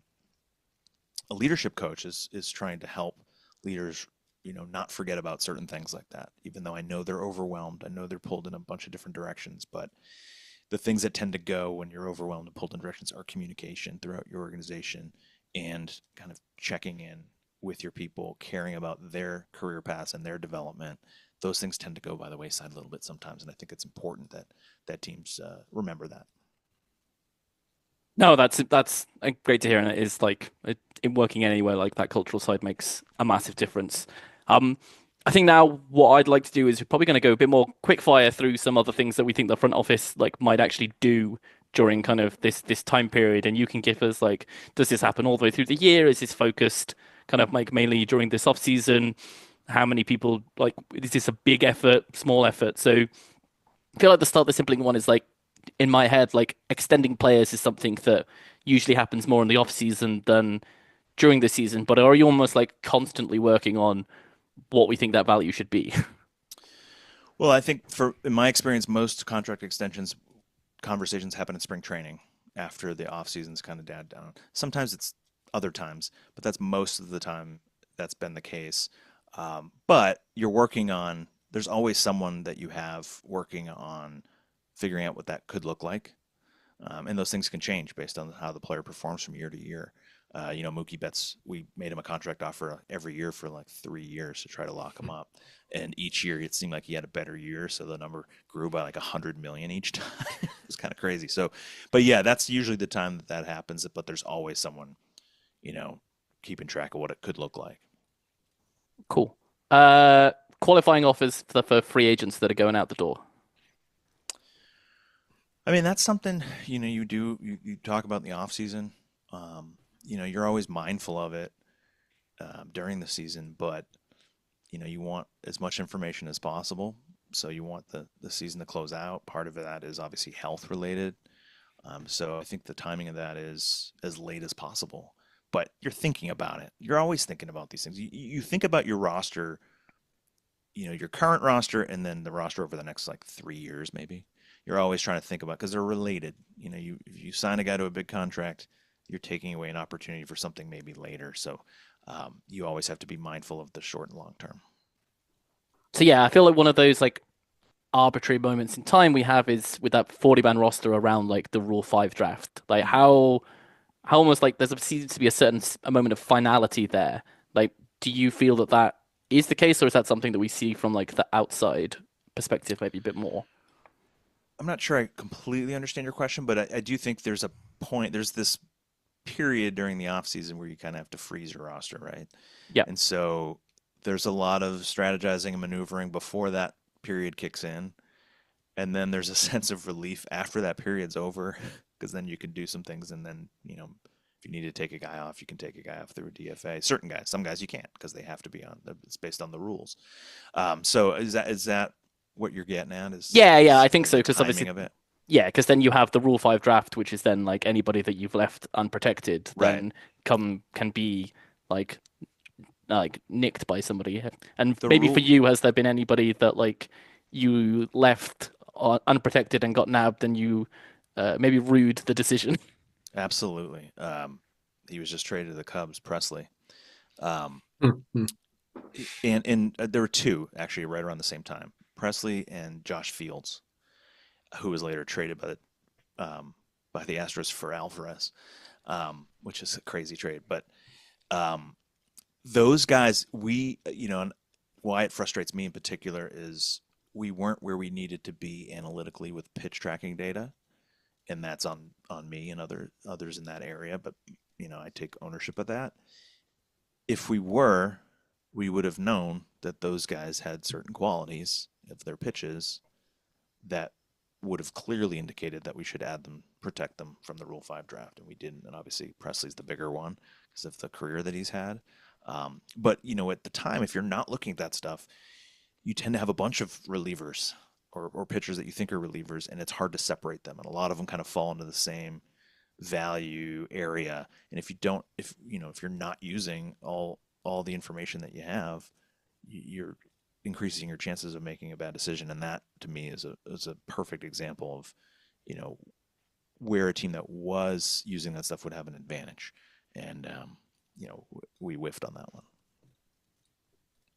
leadership coach is trying to help leaders not forget about certain things like that, even though I know they're overwhelmed. I know they're pulled in a bunch of different directions, but the things that tend to go when you're overwhelmed and pulled in directions are communication throughout your organization and kind of checking in with your people, caring about their career paths and their development. Those things tend to go by the wayside a little bit sometimes, and I think it's important that teams remember that. No, that's great to hear, and it is like in working anywhere like that cultural side makes a massive difference. Um, I think now what I'd like to do is we're probably going to go a bit more quick fire through some other things that we think the front office like might actually do during kind of this time period, and you can give us like, does this happen all the way through the year? Is this focused kind of like mainly during this off season? How many people like is this a big effort, small effort? So I feel like the start the simpling one is like in my head, like extending players is something that usually happens more in the off season than during the season. But are you almost like constantly working on what we think that value should be? Well, I think in my experience, most contract extensions conversations happen in spring training after the off season's kind of died down. Sometimes it's other times, but that's most of the time that's been the case. But you're working on. There's always someone that you have working on figuring out what that could look like. And those things can change based on how the player performs from year to year. Mookie Betts, we made him a contract offer every year for like 3 years to try to lock him up. And each year it seemed like he had a better year. So the number grew by like 100 million each time. It's kind of crazy. So, but yeah, that's usually the time that happens. But there's always someone, you know, keeping track of what it could look like. Cool. Qualifying offers for free agents that are going out the door. I mean, that's something, you talk about in the off season. You're always mindful of it during the season, but you want as much information as possible. So you want the season to close out. Part of that is obviously health related. So I think the timing of that is as late as possible. But you're thinking about it. You're always thinking about these things. You think about your roster, your current roster, and then the roster over the next like 3 years, maybe. You're always trying to think about because they're related. If you sign a guy to a big contract, you're taking away an opportunity for something maybe later. So you always have to be mindful of the short and long term. So yeah, I feel like one of those like arbitrary moments in time we have is with that 40-man roster around like the Rule 5 draft. Like how almost like seems to be a moment of finality there. Like, do you feel that is the case, or is that something that we see from like the outside perspective maybe a bit more? I'm not sure I completely understand your question, but I do think there's a point. There's this period during the off season where you kind of have to freeze your roster, right? Yeah. And so there's a lot of strategizing and maneuvering before that period kicks in. And then there's a sense of relief after that period's over because then you can do some things. And then, if you need to take a guy off, you can take a guy off through a DFA. Certain guys, some guys you can't because they have to be on, it's based on the rules. So is that what you're getting at? Yeah, I think Kind of so the because timing obviously of it? yeah, because then you have the Rule 5 draft, which is then like anybody that you've left unprotected Right. then can be like like nicked by somebody? And The maybe for rule, you, has there been anybody that like you left unprotected and got nabbed, and you maybe rued the decision? absolutely. He was just traded to the Cubs, Presley. Um, Hmm. and there were two actually right around the same time, Presley and Josh Fields, who was later traded by the Astros for Alvarez, which is a crazy trade. But um, those guys, and why it frustrates me in particular is we weren't where we needed to be analytically with pitch tracking data, and that's on me and others in that area. But I take ownership of that. If we were, we would have known that those guys had certain qualities of their pitches that would have clearly indicated that we should add them, protect them from the Rule 5 draft, and we didn't. And obviously, Presley's the bigger one because of the career that he's had. But at the time, if you're not looking at that stuff, you tend to have a bunch of relievers or pitchers that you think are relievers, and it's hard to separate them. And a lot of them kind of fall into the same value area. And if you don't, if you're not using all the information that you have, you're increasing your chances of making a bad decision. And that to me is a perfect example of, you know, where a team that was using that stuff would have an advantage. And we whiffed on that one.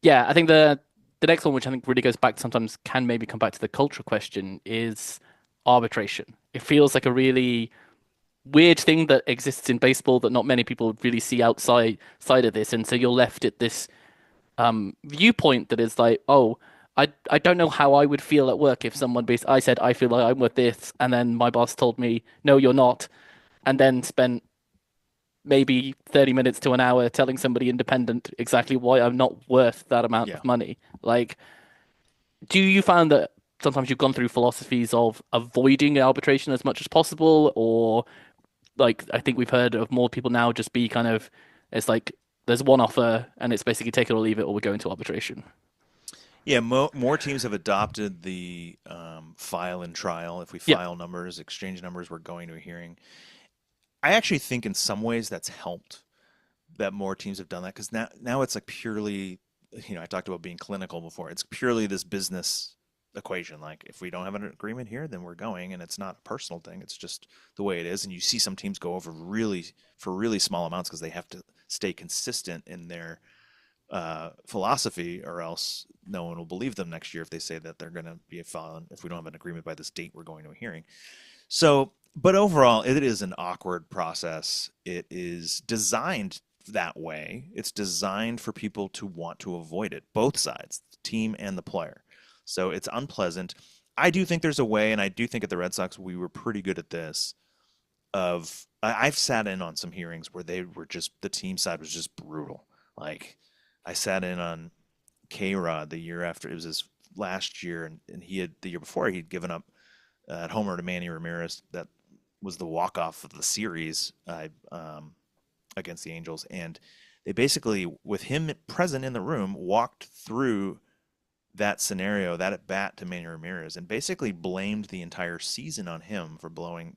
Yeah, I think the next one, which I think really goes back, sometimes can maybe come back to the culture question, is arbitration. It feels like a really weird thing that exists in baseball that not many people really see outside of this, and so you're left at this viewpoint that is like, oh, I don't know how I would feel at work if I said I feel like I'm worth this, and then my boss told me no, you're not, and then spent maybe 30 minutes to an hour telling somebody independent exactly why I'm not worth that amount Yeah. of money. Like, do you find that sometimes you've gone through philosophies of avoiding arbitration as much as possible, or like I think we've heard of more people now just be kind of, it's like there's one offer and it's basically take it or leave it, or we're going to arbitration. Yeah, more teams have adopted the file and trial. If we Yeah, file numbers, exchange numbers, we're going to a hearing. I actually think in some ways that's helped that more teams have done that because now it's like purely, I talked about being clinical before. It's purely this business equation. Like if we don't have an agreement here, then we're going, and it's not a personal thing. It's just the way it is. And you see some teams go over for really small amounts because they have to stay consistent in their philosophy, or else no one will believe them next year if they say that they're going to be a felon. If we don't have an agreement by this date, we're going to a hearing. So, but overall, it is an awkward process. It is designed that way. It's designed for people to want to avoid it, both sides, the team and the player. So it's unpleasant. I do think there's a way, and I do think at the Red Sox we were pretty good at this. I've sat in on some hearings where they were just the team side was just brutal. Like I sat in on K-Rod the year after it was his last year, and he had the year before he'd given up at homer to Manny Ramirez. That was the walk off of the series against the Angels, and they basically, with him present in the room, walked through that scenario, that at bat to Manny Ramirez, and basically blamed the entire season on him for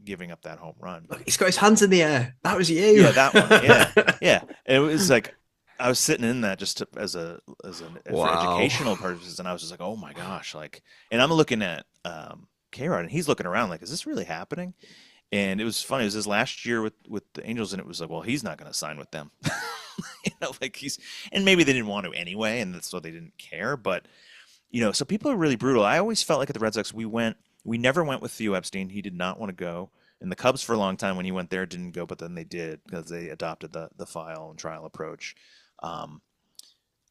giving up that home run. Look, he's got his hands in the air. That was you. Yeah, that one. Yeah, yeah. And it was like I was sitting in that just for Wow. educational purposes, and I was just like, oh my gosh, like, and I'm looking at K-Rod, and he's looking around like, is this really happening? And it was funny. It was his last year with the Angels, and it was like, well, he's not going to sign with them. Like and maybe they didn't want to anyway, and so they didn't care. But so people are really brutal. I always felt like at the Red Sox, we never went with Theo Epstein. He did not want to go. And the Cubs for a long time when he went there didn't go, but then they did because they adopted the file and trial approach. Um,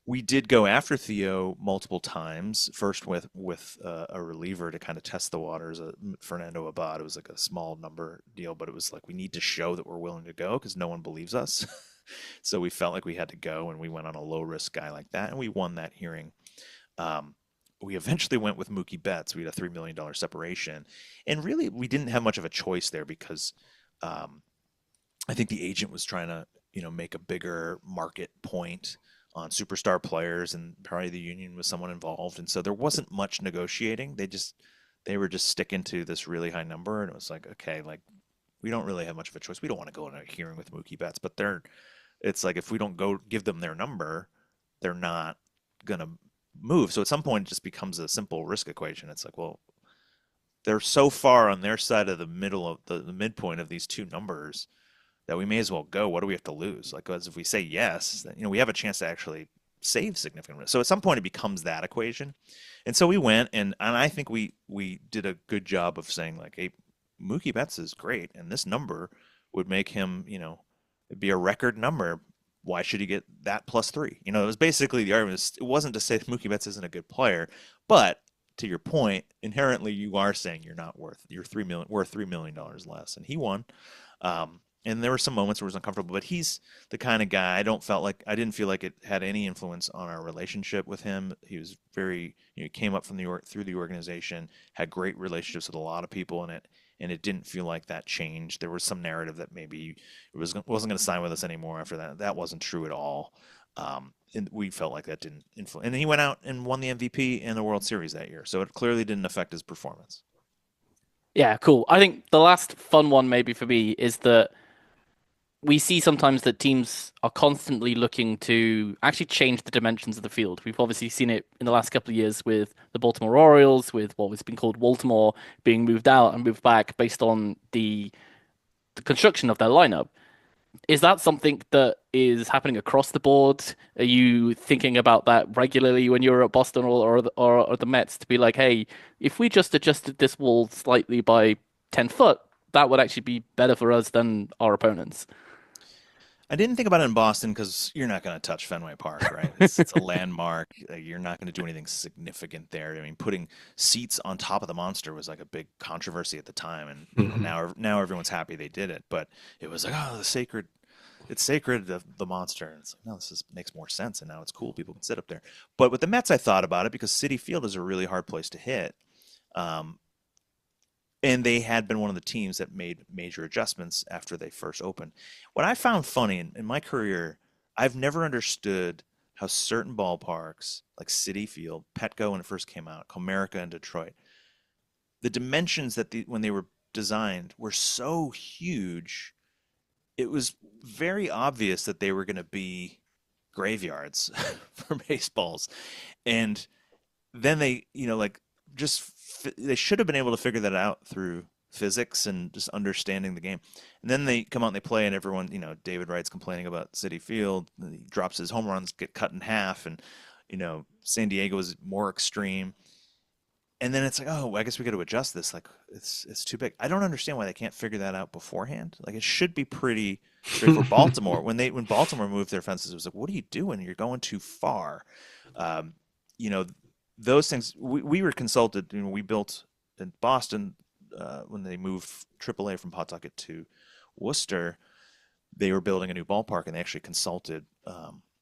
we did go after Theo multiple times. First with a reliever to kind of test the waters, Fernando Abad. It was like a small number deal, but it was like we need to show that we're willing to go because no one believes us. So we felt like we had to go, and we went on a low risk guy like that, and we won that hearing. Um, we eventually went with Mookie Betts. We had a $3 million separation, and really we didn't have much of a choice there because I think the agent was trying to make a bigger market point on superstar players, and probably the union was someone involved, and so there wasn't much negotiating. They were just sticking to this really high number, and it was like, okay, like we don't really have much of a choice. We don't want to go in a hearing with Mookie Betts, but it's like if we don't go give them their number, they're not going to move. So at some point, it just becomes a simple risk equation. It's like, well, they're so far on their side of the middle of the midpoint of these two numbers that we may as well go. What do we have to lose? Like, as if we say yes, then, we have a chance to actually save significant risk. So at some point, it becomes that equation. And so we went, and I think we did a good job of saying, like, hey, Mookie Betts is great, and this number would make him, it'd be a record number. Why should he get that +3? It was basically the argument. It wasn't to say that Mookie Betts isn't a good player, but to your point, inherently you are saying you're worth $3 million less, and he won. And there were some moments where it was uncomfortable, but he's the kind of guy I didn't feel like it had any influence on our relationship with him. He was very, he came up from through the organization, had great relationships with a lot of people in it, and it didn't feel like that changed. There was some narrative that maybe it wasn't going to sign with us anymore after that. That wasn't true at all. And we felt like that didn't influence. And he went out and won the MVP in the World Series that year, so it clearly didn't affect his performance. Yeah, cool. I think the last fun one maybe for me is that we see sometimes that teams are constantly looking to actually change the dimensions of the field. We've obviously seen it in the last couple of years with the Baltimore Orioles, with what has been called Baltimore being moved out and moved back based on the construction of their lineup. Is that something that is happening across the board? Are you thinking about that regularly when you're at Boston or the Mets to be like, hey, if we just adjusted this wall slightly by 10 foot, that would actually be better for us than our opponents? I didn't think about it in Boston because you're not going to touch Fenway Park, right? It's a landmark. You're not going to do anything significant there. I mean, putting seats on top of the monster was like a big controversy at the time, and now everyone's happy they did it. But it was like, oh, it's sacred, the monster. And it's like, no, makes more sense, and now it's cool. People can sit up there. But with the Mets, I thought about it because Citi Field is a really hard place to hit. And they had been one of the teams that made major adjustments after they first opened. What I found funny in my career, I've never understood how certain ballparks, like Citi Field, Petco when it first came out, Comerica in Detroit, the dimensions when they were designed were so huge, it was very obvious that they were going to be graveyards for baseballs. And then they, they should have been able to figure that out through physics and just understanding the game. And then they come out and they play, and everyone, David Wright's complaining about Citi Field. He drops his home runs, get cut in half, and San Diego is more extreme. And then it's like, oh, I guess we got to adjust this. Like, it's too big. I don't understand why they can't figure that out beforehand. Like, it should be pretty straightforward. Baltimore, when Baltimore moved their fences, it was like, what are you doing? You're going too far. Those things, we were consulted. We built in Boston when they moved AAA from Pawtucket to Worcester. They were building a new ballpark, and they actually consulted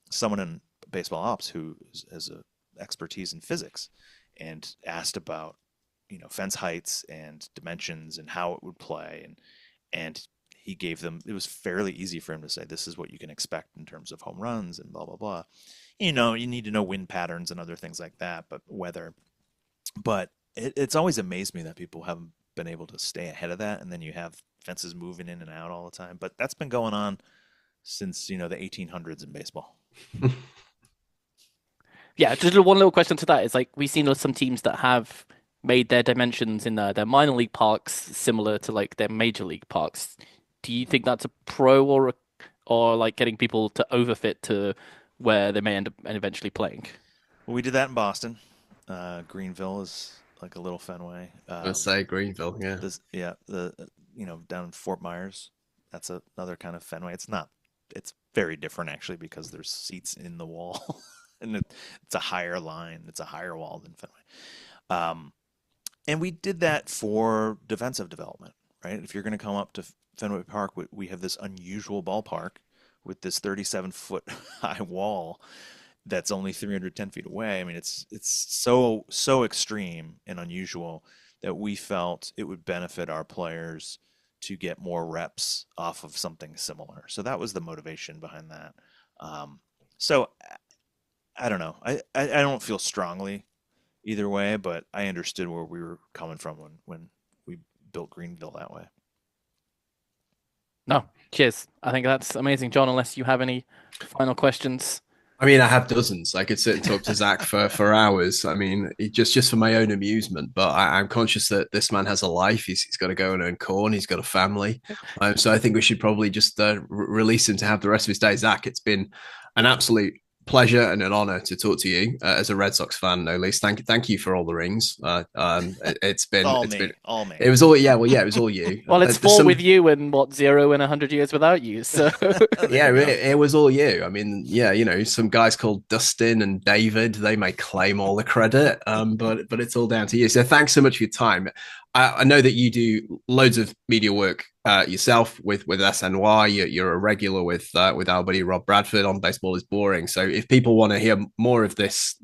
someone in baseball ops who has a expertise in physics, and asked about fence heights and dimensions and how it would play, and he gave them. It was fairly easy for him to say, this is what you can expect in terms of home runs and blah blah blah. You need to know wind patterns and other things like that, but weather. But it's always amazed me that people haven't been able to stay ahead of that, and then you have fences moving in and out all the time. But that's been going on since the 1800s in baseball. Yeah, just one little question to that is like we've seen some teams that have made their dimensions in their minor league parks similar to like their major league parks. Do you think that's a pro or like getting people to overfit to where they may end up eventually playing? Well, we did that in Boston. Greenville is like a little Fenway. Let's say Greenville, yeah. Down in Fort Myers, that's another kind of Fenway. It's very different actually because there's seats in the wall, and it's a higher line. It's a higher wall than Fenway. And we did that for defensive development, right? If you're going to come up to Fenway Park, we have this unusual ballpark with this 37-foot high wall that's only 310 feet away. I mean, it's so extreme and unusual that we felt it would benefit our players to get more reps off of something similar. So that was the motivation behind that. So I don't know. I don't feel strongly either way, but I understood where we were coming from when we built Greenville that way. No, cheers. I think that's amazing, John, unless you have any final questions. I mean, I have dozens. I could sit and talk to Zack for hours. I mean, just for my own amusement. But I'm conscious that this man has a life. He's got to go and earn corn. He's got a family. So I think we should probably just release him to have the rest of his day. Zack, it's been an absolute pleasure and an honor to talk to you as a Red Sox fan, no least. Thank you for all the rings. It's been all it's me, been all me. it was all yeah, well yeah, it was all you. Well, it's four with you and what, zero in 100 years without you. So Yeah, it was all you. I mean, yeah, some guys called Dustin and David, they may claim all the credit, but it's all down to you. So thanks so much for your time. I know that you do loads of media work yourself with SNY. You're a regular with our buddy Rob Bradford on Baseball is Boring. So if people want to hear more of this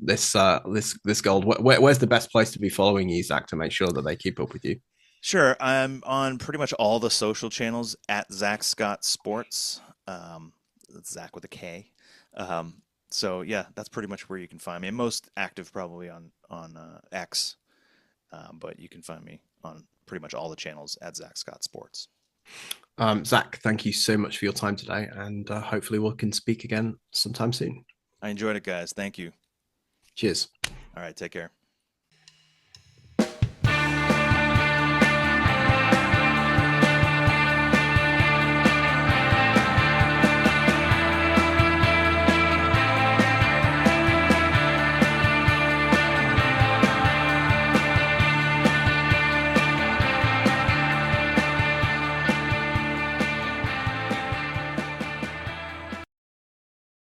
gold, where's the best place to be following you, Zack, to make sure that they keep up with you? Sure, I'm on pretty much all the social channels at Zack Scott Sports. That's Zack with a K. So yeah, that's pretty much where you can find me. I'm most active probably on X, but you can find me on pretty much all the channels at Zack Scott Sports. Zack, thank you so much for your time today, and hopefully we can speak again sometime soon. I enjoyed it, guys. Thank you. Cheers. All right, take care.